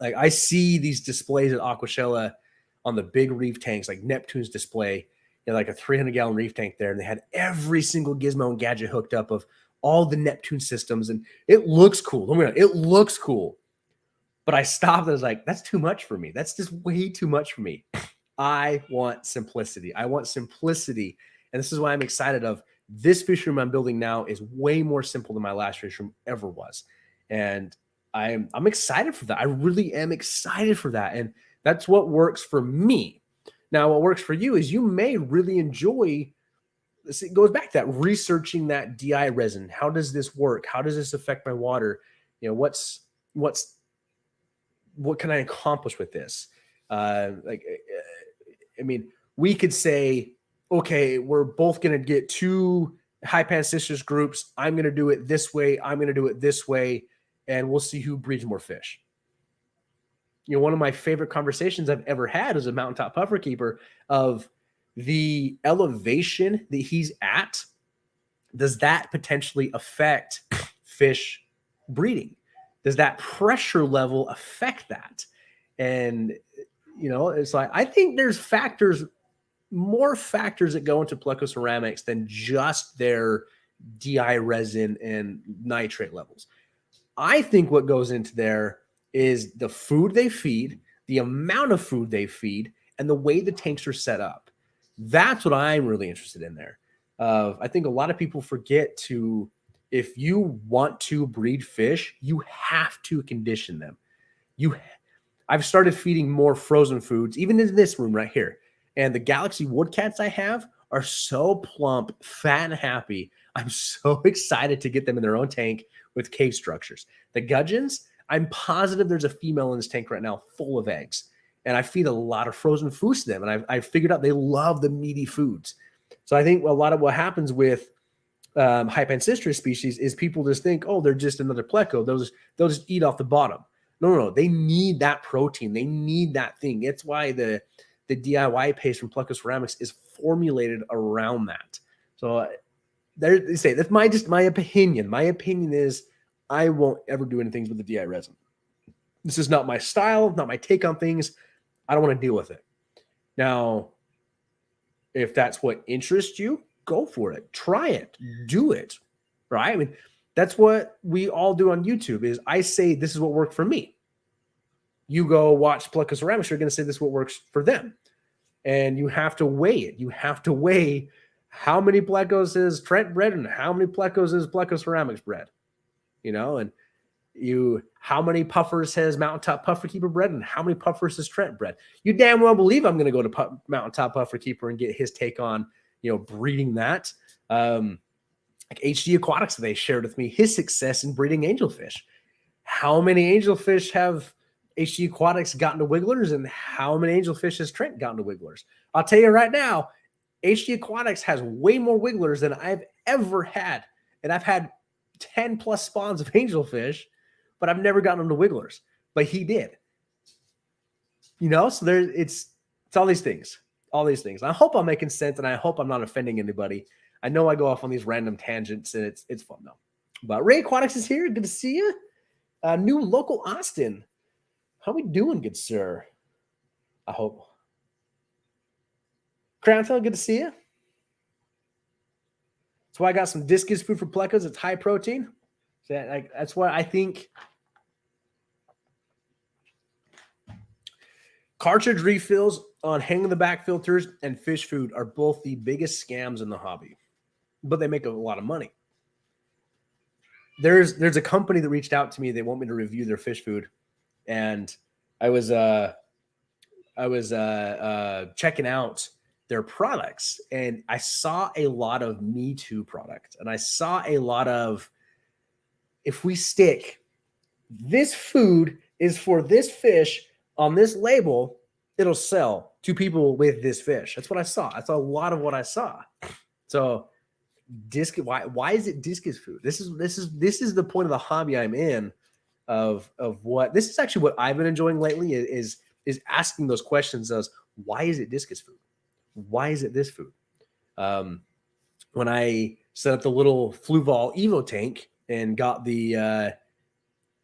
Like, I see these displays at Aquashella on the big reef tanks, like Neptune's display, like a 300-gallon reef tank there, and they had every single gizmo and gadget hooked up of all the Neptune systems, and it looks cool. It looks cool. But I stopped and I was like, that's too much for me. That's just way too much for me. I want simplicity. And this is why I'm excited of this fish room I'm building now is way more simple than my last fish room ever was. And I'm excited for that. I really am excited for that. And that's what works for me. Now, what works for you is you may really enjoy this. It goes back to that researching that DI resin. How does this work? How does this affect my water? What can I accomplish with this? We could say, okay, we're both going to get 2 high pancistrus groups. I'm going to do it this way. I'm going to do it this way. And we'll see who breeds more fish. One of my favorite conversations I've ever had as a mountaintop puffer keeper of the elevation that he's at. Does that potentially affect fish breeding? Does that pressure level affect that? And, it's like, I think there's more factors that go into Plecos ceramics than just their DI resin and nitrate levels. I think what goes into there is the food they feed, the amount of food they feed, and the way the tanks are set up. That's what I'm really interested in there. I think a lot of people forget if you want to breed fish, you have to condition them. I've started feeding more frozen foods, even in this room right here. And the Galaxy woodcats I have are so plump, fat, and happy. I'm so excited to get them in their own tank with cave structures. The gudgeons, I'm positive there's a female in this tank right now full of eggs. And I feed a lot of frozen foods to them. And I figured out they love the meaty foods. So I think a lot of what happens with high pancistrus species is people just think, oh, they're just another pleco. They'll just eat off the bottom. No. They need that protein. They need that thing. It's why the DIY paste from Plecos Ceramics is formulated around that. So they say that's my opinion. My opinion is I won't ever do anything with the DI resin. This is not my style, not my take on things. I don't want to deal with it. Now, if that's what interests you, go for it. Try it. Do it. Right? I mean, that's what we all do on YouTube is I say this is what worked for me. You go watch Plecos Ceramics, you're going to say this is what works for them. And you have to weigh it. You have to weigh how many Plecos is Trent bred and how many Plecos is Plecos Ceramics bred. And how many puffers has Mountaintop Puffer Keeper bred and how many puffers has Trent bred? You damn well believe I'm going to go to Mountaintop Puffer Keeper and get his take on, breeding that. Like HD Aquatics, they shared with me his success in breeding angelfish. How many angelfish have HD Aquatics gotten to wigglers and how many angelfish has Trent gotten to wigglers? I'll tell you right now, HD Aquatics has way more wigglers than I've ever had. And I've had 10 plus spawns of angelfish. but I've never gotten him to wigglers. But he did. You know, so it's all these things. All these things. I hope I'm making sense, and I hope I'm not offending anybody. I know I go off on these random tangents, and it's fun though. But Ray Aquatics is here. Good to see you. New local Austin. How we doing, good sir? I hope. Crowntail, good to see you. That's why I got some Discus food for Plecos. It's high protein. So that's why I think cartridge refills on hang in the back filters and fish food are both the biggest scams in the hobby, but they make a lot of money. There's a company that reached out to me. They want me to review their fish food, and I was checking out their products, and I saw a lot of Me Too product, and I saw a lot of, if we stick this food is for this fish on this label, it'll sell to people with this fish. That's what I saw. That's a lot of what I saw. So Discus, why is it Discus food? This is the point of the hobby I'm in of what this is actually what I've been enjoying lately is asking those questions as why is it Discus food? Why is it this food? When I set up the little Fluval Evo tank and got the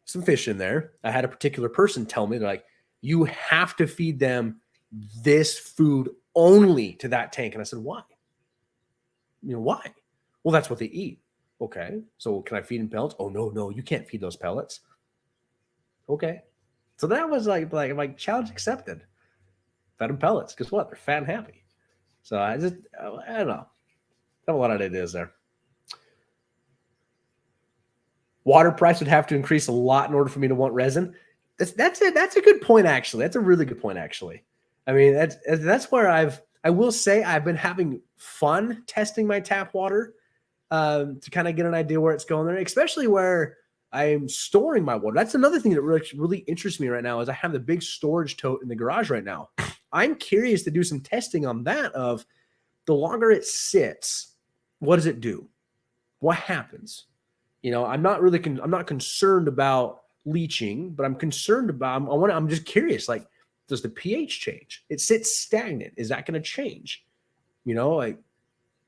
some fish in there, I had a particular person tell me, they're like, you have to feed them this food only to that tank. And I said, why? You know, why? Well, that's what they eat. Okay. So can I feed them pellets? Oh, no, you can't feed those pellets. Okay. So that was like challenge accepted. Fed them pellets. Guess what? They're fat and happy. So I don't know. I have a lot of ideas there. Water price would have to increase a lot in order for me to want resin. That's it. That's a good point, actually. That's a really good point, actually. I mean, that's where I will say I've been having fun testing my tap water to kind of get an idea where it's going there, especially where I'm storing my water. That's another thing that really interests me right now is I have the big storage tote in the garage right now. I'm curious to do some testing on that of the longer it sits, what does it do? What happens? You know, I'm not concerned about leaching, but I'm concerned about, I'm just curious, like, does the pH change? It sits stagnant. Is that going to change? You know, like,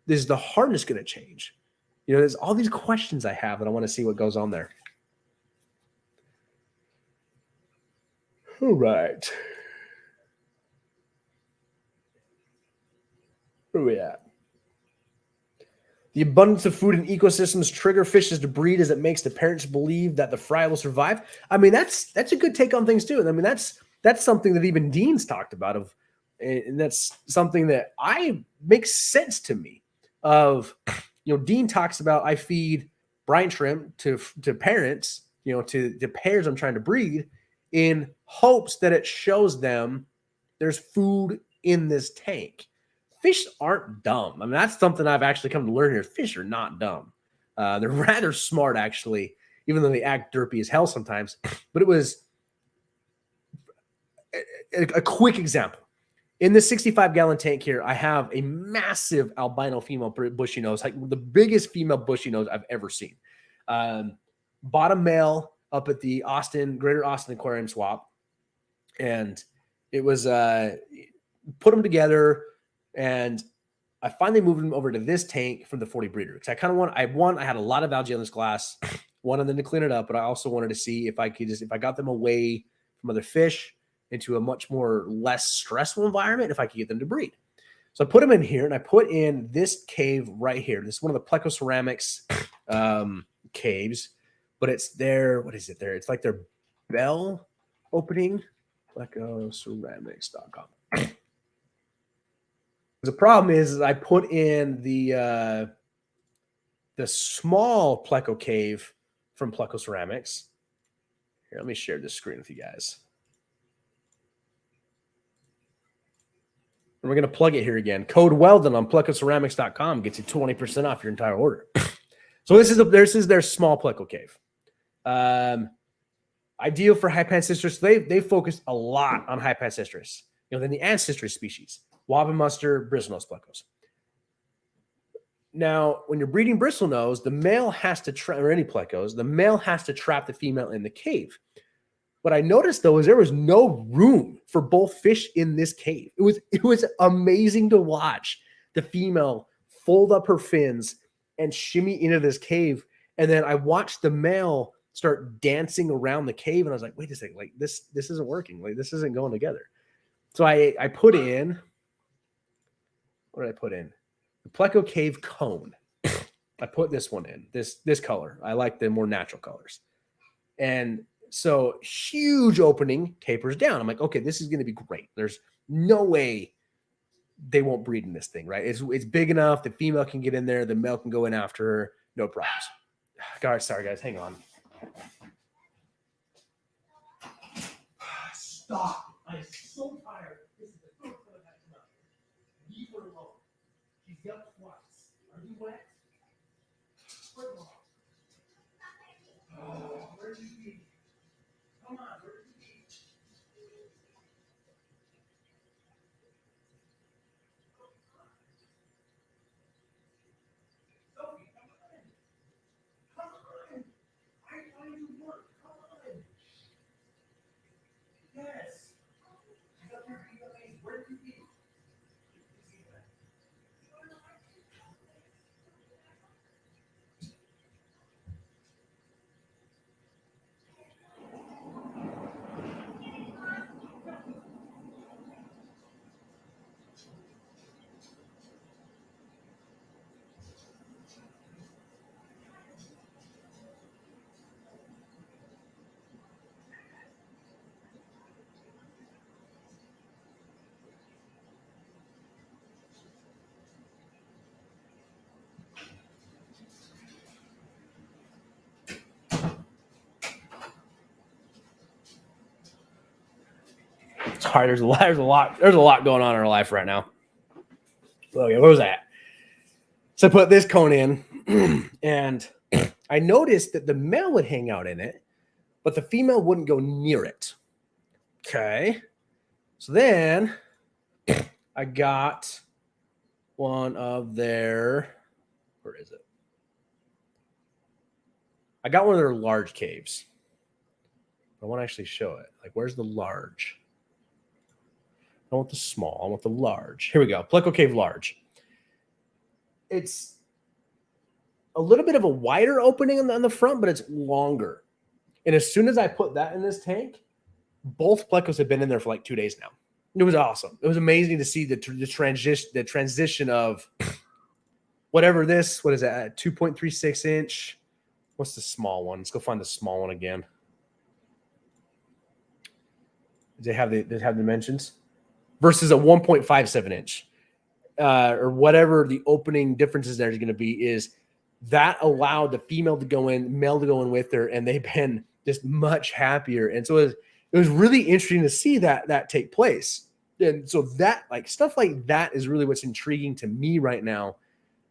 is the hardness going to change? You know, there's all these questions I have, and I want to see what goes on there. All right. Where are we at? The abundance of food in ecosystems trigger fishes to breed as it makes the parents believe that the fry will survive. I mean, that's a good take on things too. And I mean, that's something that even Dean's talked about and that's something that makes sense to me of, you know, Dean talks about, I feed brine shrimp to parents, you know, to the pairs I'm trying to breed in hopes that it shows them there's food in this tank. Fish aren't dumb. I mean, that's something I've actually come to learn here. Fish are not dumb. They're rather smart, actually, even though they act derpy as hell sometimes. But it was a quick example. In the 65-gallon tank here, I have a massive albino female bushy nose, like the biggest female bushy nose I've ever seen. Bottom male up at the Greater Austin Aquarium swap. And it was put them together. And I finally moved them over to this tank from the 40 breeder because I kind of I had a lot of algae on this glass, wanted them to clean it up, but I also wanted to see if I got them away from other fish into a much more less stressful environment, if I could get them to breed. So I put them in here, and I put in this cave right here. This is one of the Plecos ceramics caves, but it's their, what is it there? It's like their bell opening, plecoceramics.com. The problem is I put in the small Pleco cave from Plecos Ceramics. Here, let me share this screen with you guys. And we're going to plug it here again. Code Wel-Don on plecoceramics.com gets you 20% off your entire order. So this is their small Pleco cave. Ideal for high pancistrus. They focus a lot on high pancistrus. You know, then the ancistrus species. Wabamuster, Brisnose Plecos. Now, when you're breeding bristlenose, the male has to trap, or any plecos, the male has to trap the female in the cave. What I noticed though is there was no room for both fish in this cave. It was amazing to watch the female fold up her fins and shimmy into this cave. And then I watched the male start dancing around the cave, and I was like, wait a second, like this isn't working. Like this isn't going together. So I put in, what did I put in? The Pleco Cave cone. I put this one in, this color. I like the more natural colors. And so huge opening, tapers down. I'm like, okay, this is going to be great. There's no way they won't breed in this thing, right? It's big enough. The female can get in there. The male can go in after her. No problems. God, sorry, guys. Hang on. Stop. I'm so tired. This is the first time I've had to come out here. Leave her alone. She's yelped twice. Are you wet? Put her on. Oh, where did you be? Come on, where did you be? Sophie, come on. Come on. I find you work. Come on. Yes. She's up here being amazing. Where did you be? Sorry, there's a lot going on in our life right now. Okay, where was I at? So I put this cone in, and I noticed that the male would hang out in it, but the female wouldn't go near it. Okay. So then I got one of their, where is it? I got one of their large caves. I want to actually show it. Like, where's the large? I want the small. I want the large. Here we go. Pleco Cave large. It's a little bit of a wider opening on the front, but it's longer. And as soon as I put that in this tank, both Plecos have been in there for like 2 days now. It was awesome. It was amazing to see the transition of whatever this, what is that, 2.36 inch? What's the small one? Let's go find the small one again. They have the dimensions versus a 1.57 inch. Or whatever the opening differences there is going to be, is that allowed the female to go in, male to go in with her, and they've been just much happier. And so it was really interesting to see that take place. And so that, like, stuff like that is really what's intriguing to me right now,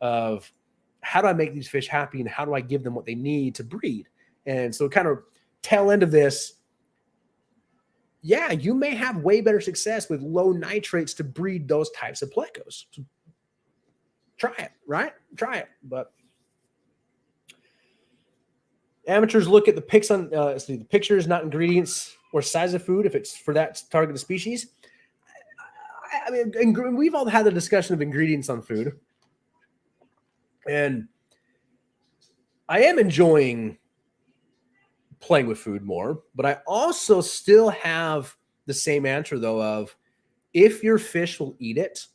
of how do I make these fish happy and how do I give them what they need to breed? And so kind of tail end of this, yeah, you may have way better success with low nitrates to breed those types of plecos. So try it, right? Try it. But amateurs look at the pics on the pictures, not ingredients or size of food, if it's for that targeted species. I mean, we've all had the discussion of ingredients on food, and I am enjoying playing with food more, but I also still have the same answer though of, if your fish will eat it,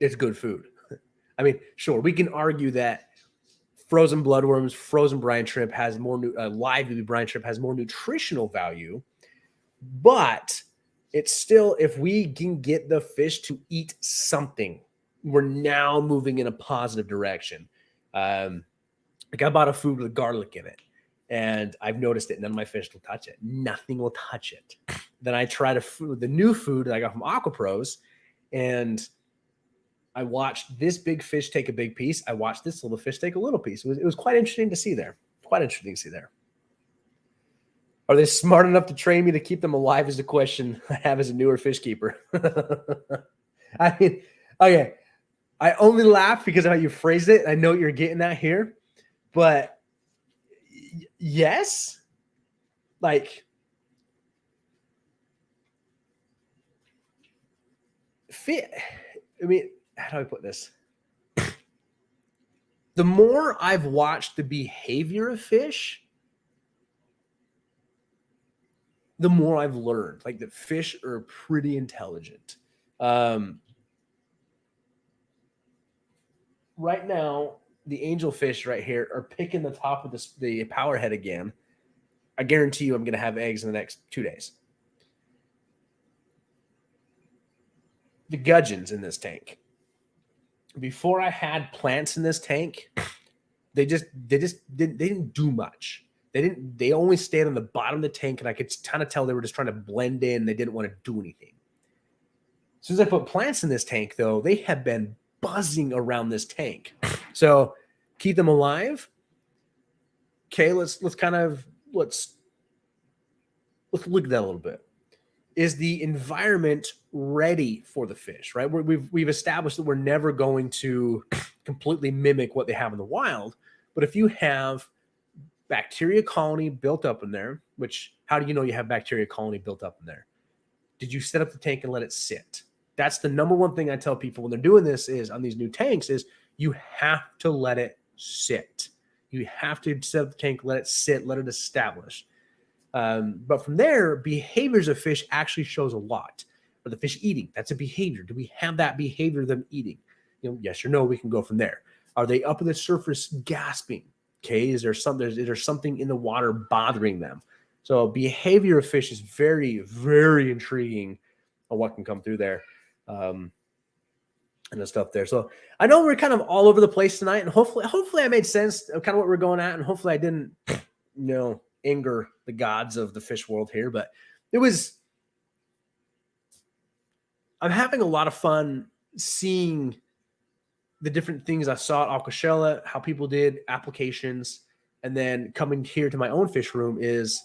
it's good food. I mean, sure, we can argue that frozen bloodworms, frozen brine shrimp has more live brine shrimp has more nutritional value, but it's still, if we can get the fish to eat something, we're now moving in a positive direction. Like, I bought a food with garlic in it, and I've noticed it. None of my fish will touch it. Nothing will touch it. Then I tried the new food that I got from AquaPros, and I watched this big fish take a big piece. I watched this little fish take a little piece. It was quite interesting to see there. Quite interesting to see there. Are they smart enough to train me to keep them alive is the question I have as a newer fish keeper. I mean, okay. I only laugh because of how you phrased it. I know what you're getting at here, but yes, like fit. I mean, how do I put this? The more I've watched the behavior of fish, the more I've learned. Like that fish are pretty intelligent. Right now, the angelfish right here are picking the top of the power head again. I guarantee you I'm going to have eggs in the next 2 days. The gudgeons in this tank. Before I had plants in this tank, they didn't do much. They only stayed on the bottom of the tank, and I could kind of tell they were just trying to blend in. They didn't want to do anything. As soon as I put plants in this tank, though, they have been buzzing around this tank. So keep them alive. Okay, let's look at that a little bit. Is the environment ready for the fish, right? We've established that we're never going to completely mimic what they have in the wild. But if you have bacteria colony built up in there, which how do you know you have bacteria colony built up in there? Did you set up the tank and let it sit? That's the number one thing I tell people when they're doing this is on these new tanks is you have to let it sit. You have to set up the tank, let it sit, let it establish. But from there, behaviors of fish actually shows a lot. Are the fish eating? That's a behavior. Do we have that behavior of them eating? Yes or no, we can go from there. Are they up at the surface gasping? Okay, is there something in the water bothering them? So behavior of fish is very, very intriguing on what can come through there. And the stuff there. So I know we're kind of all over the place tonight, and hopefully I made sense of kind of what we're going at, and hopefully I didn't, anger the gods of the fish world here, but I'm having a lot of fun seeing the different things I saw at Aquashella, how people did applications, and then coming here to my own fish room is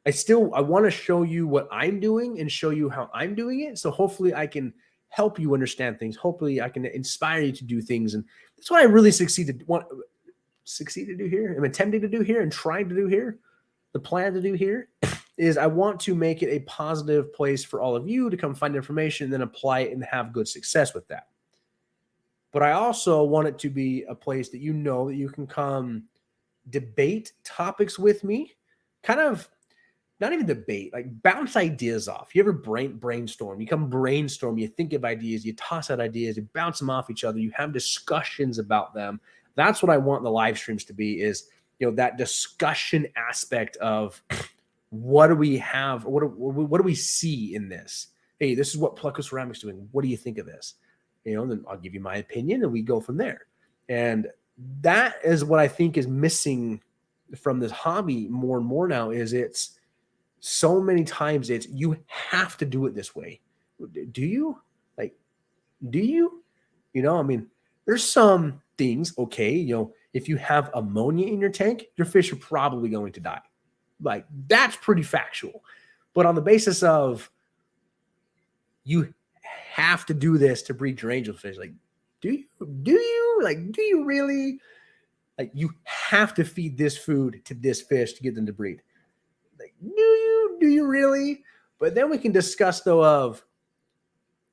I want to show you what I'm doing and show you how I'm doing it. So hopefully I can help you understand things. Hopefully I can inspire you to do things. And that's what I really succeed to do here. I'm attempting to do here and trying to do here. The plan to do here is I want to make it a positive place for all of you to come find information and then apply it and have good success with that. But I also want it to be a place that that you can come debate topics with me, kind of not even debate, like bounce ideas off. You ever brainstorm? You come brainstorm, you think of ideas, you toss out ideas, you bounce them off each other, you have discussions about them. That's what I want the live streams to be is, that discussion aspect of what do we have? What do we see in this? Hey, this is what Plecos Ceramics doing. What do you think of this? Then I'll give you my opinion and we go from there. And that is what I think is missing from this hobby more and more now is it's so many times you have to do it this way. Do you? Do you? There's some things, okay, if you have ammonia in your tank, your fish are probably going to die. Like that's pretty factual. But on the basis of you have to do this to breed your angelfish, like, do you really? Like you have to feed this food to this fish to get them to breed. Like, do you really? But then we can discuss though of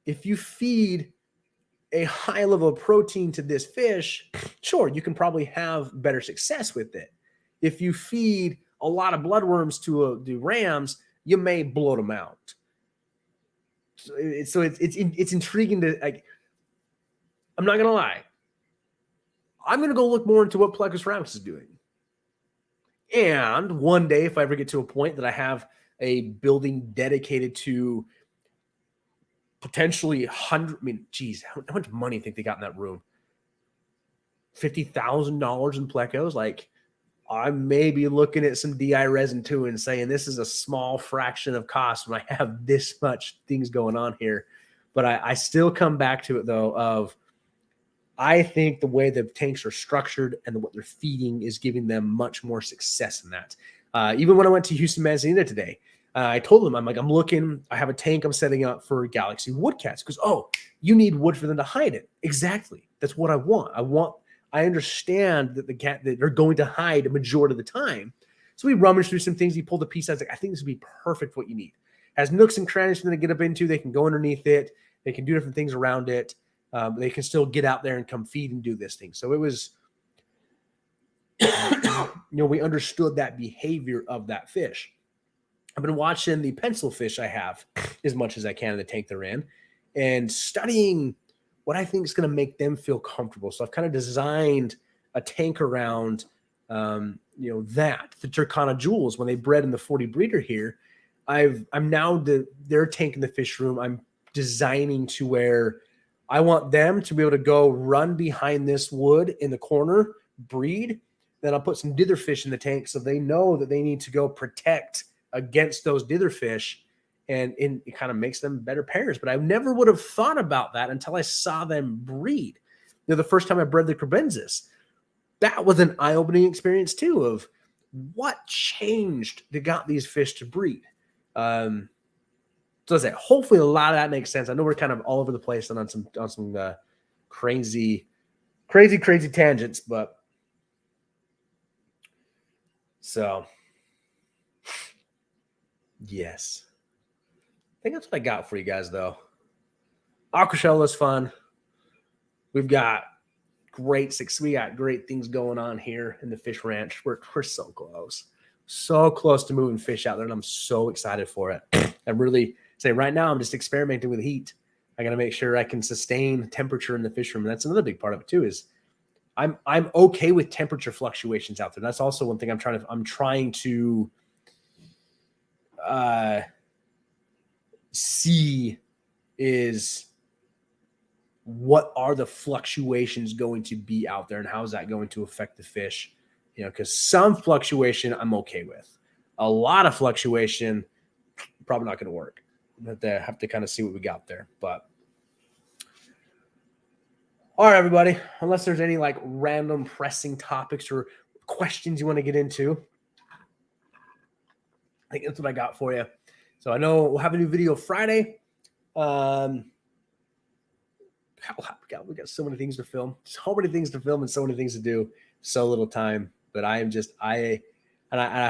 if you feed a high level of protein to this fish, sure, you can probably have better success with it. If you feed a lot of bloodworms to the rams, you may bloat them out. So it's intriguing to like. I'm not gonna lie. I'm gonna go look more into what Plecos Ceramics is doing. And one day, if I ever get to a point that I have a building dedicated to potentially how much money do you think they got in that room? $50,000 in Plecos. Like, I may be looking at some DI resin too and saying this is a small fraction of cost when I have this much things going on here. But I still come back to it though of I think the way the tanks are structured and what they're feeding is giving them much more success in that. Even when I went to Houston Manzanita today, I told him, I'm like, I'm looking, I have a tank I'm setting up for Galaxy woodcats. Because, oh, you need wood for them to hide it. Exactly. That's what I want. I understand that that they're going to hide a majority of the time. So we rummaged through some things. He pulled a piece. I was like, I think this would be perfect for what you need. Has nooks and crannies for them to get up into. They can go underneath it. They can do different things around it. They can still get out there and come feed and do this thing. So it was, we understood that behavior of that fish. I've been watching the pencil fish I have as much as I can in the tank they're in and studying what I think is going to make them feel comfortable. So I've kind of designed a tank around, the Turkana jewels. When they bred in the 40 breeder here, I'm now their tank in the fish room. I'm designing to where I want them to be able to go run behind this wood in the corner, breed. Then I'll put some dither fish in the tank so they know that they need to go protect against those dither fish, and it kind of makes them better pairs. But I never would have thought about that until I saw them breed. The first time I bred the crebensis, that was an eye-opening experience too of what changed that got these fish to breed. So I say, hopefully a lot of that makes sense. I know we're kind of all over the place and on some crazy tangents, but so yes. I think that's what I got for you guys, though. Aquashella is fun. We've got great things going on here in the fish ranch. We're so close to moving fish out there, and I'm so excited for it. I'm really saying right now I'm just experimenting with heat. I got to make sure I can sustain temperature in the fish room, and that's another big part of it too. Is I'm okay with temperature fluctuations out there. That's also one thing I'm trying to see is what are the fluctuations going to be out there and how is that going to affect the fish? Because some fluctuation I'm okay with. A lot of fluctuation, probably not going to work. Have to kind of see what we got there. But all right, everybody, unless there's any like random pressing topics or questions you want to get into, I think that's what I got for you. So I know we'll have a new video Friday. We got so many things to film, and so many things to do, so little time. But I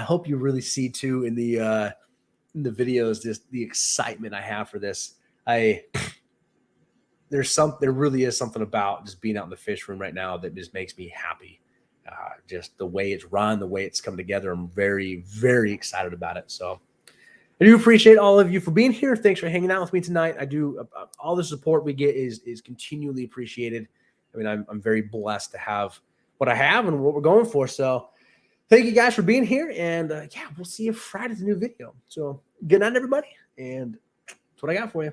hope you really see too in the videos just the excitement I have for this. There really is something about just being out in the fish room right now that just makes me happy. Just the way it's run, the way it's come together. I'm very, very excited about it. So I do appreciate all of you for being here. Thanks for hanging out with me tonight. I do. All the support we get is continually appreciated. I mean, I'm very blessed to have what I have and what we're going for. So thank you guys for being here. And we'll see you Friday with a new video. So good night, everybody. And that's what I got for you.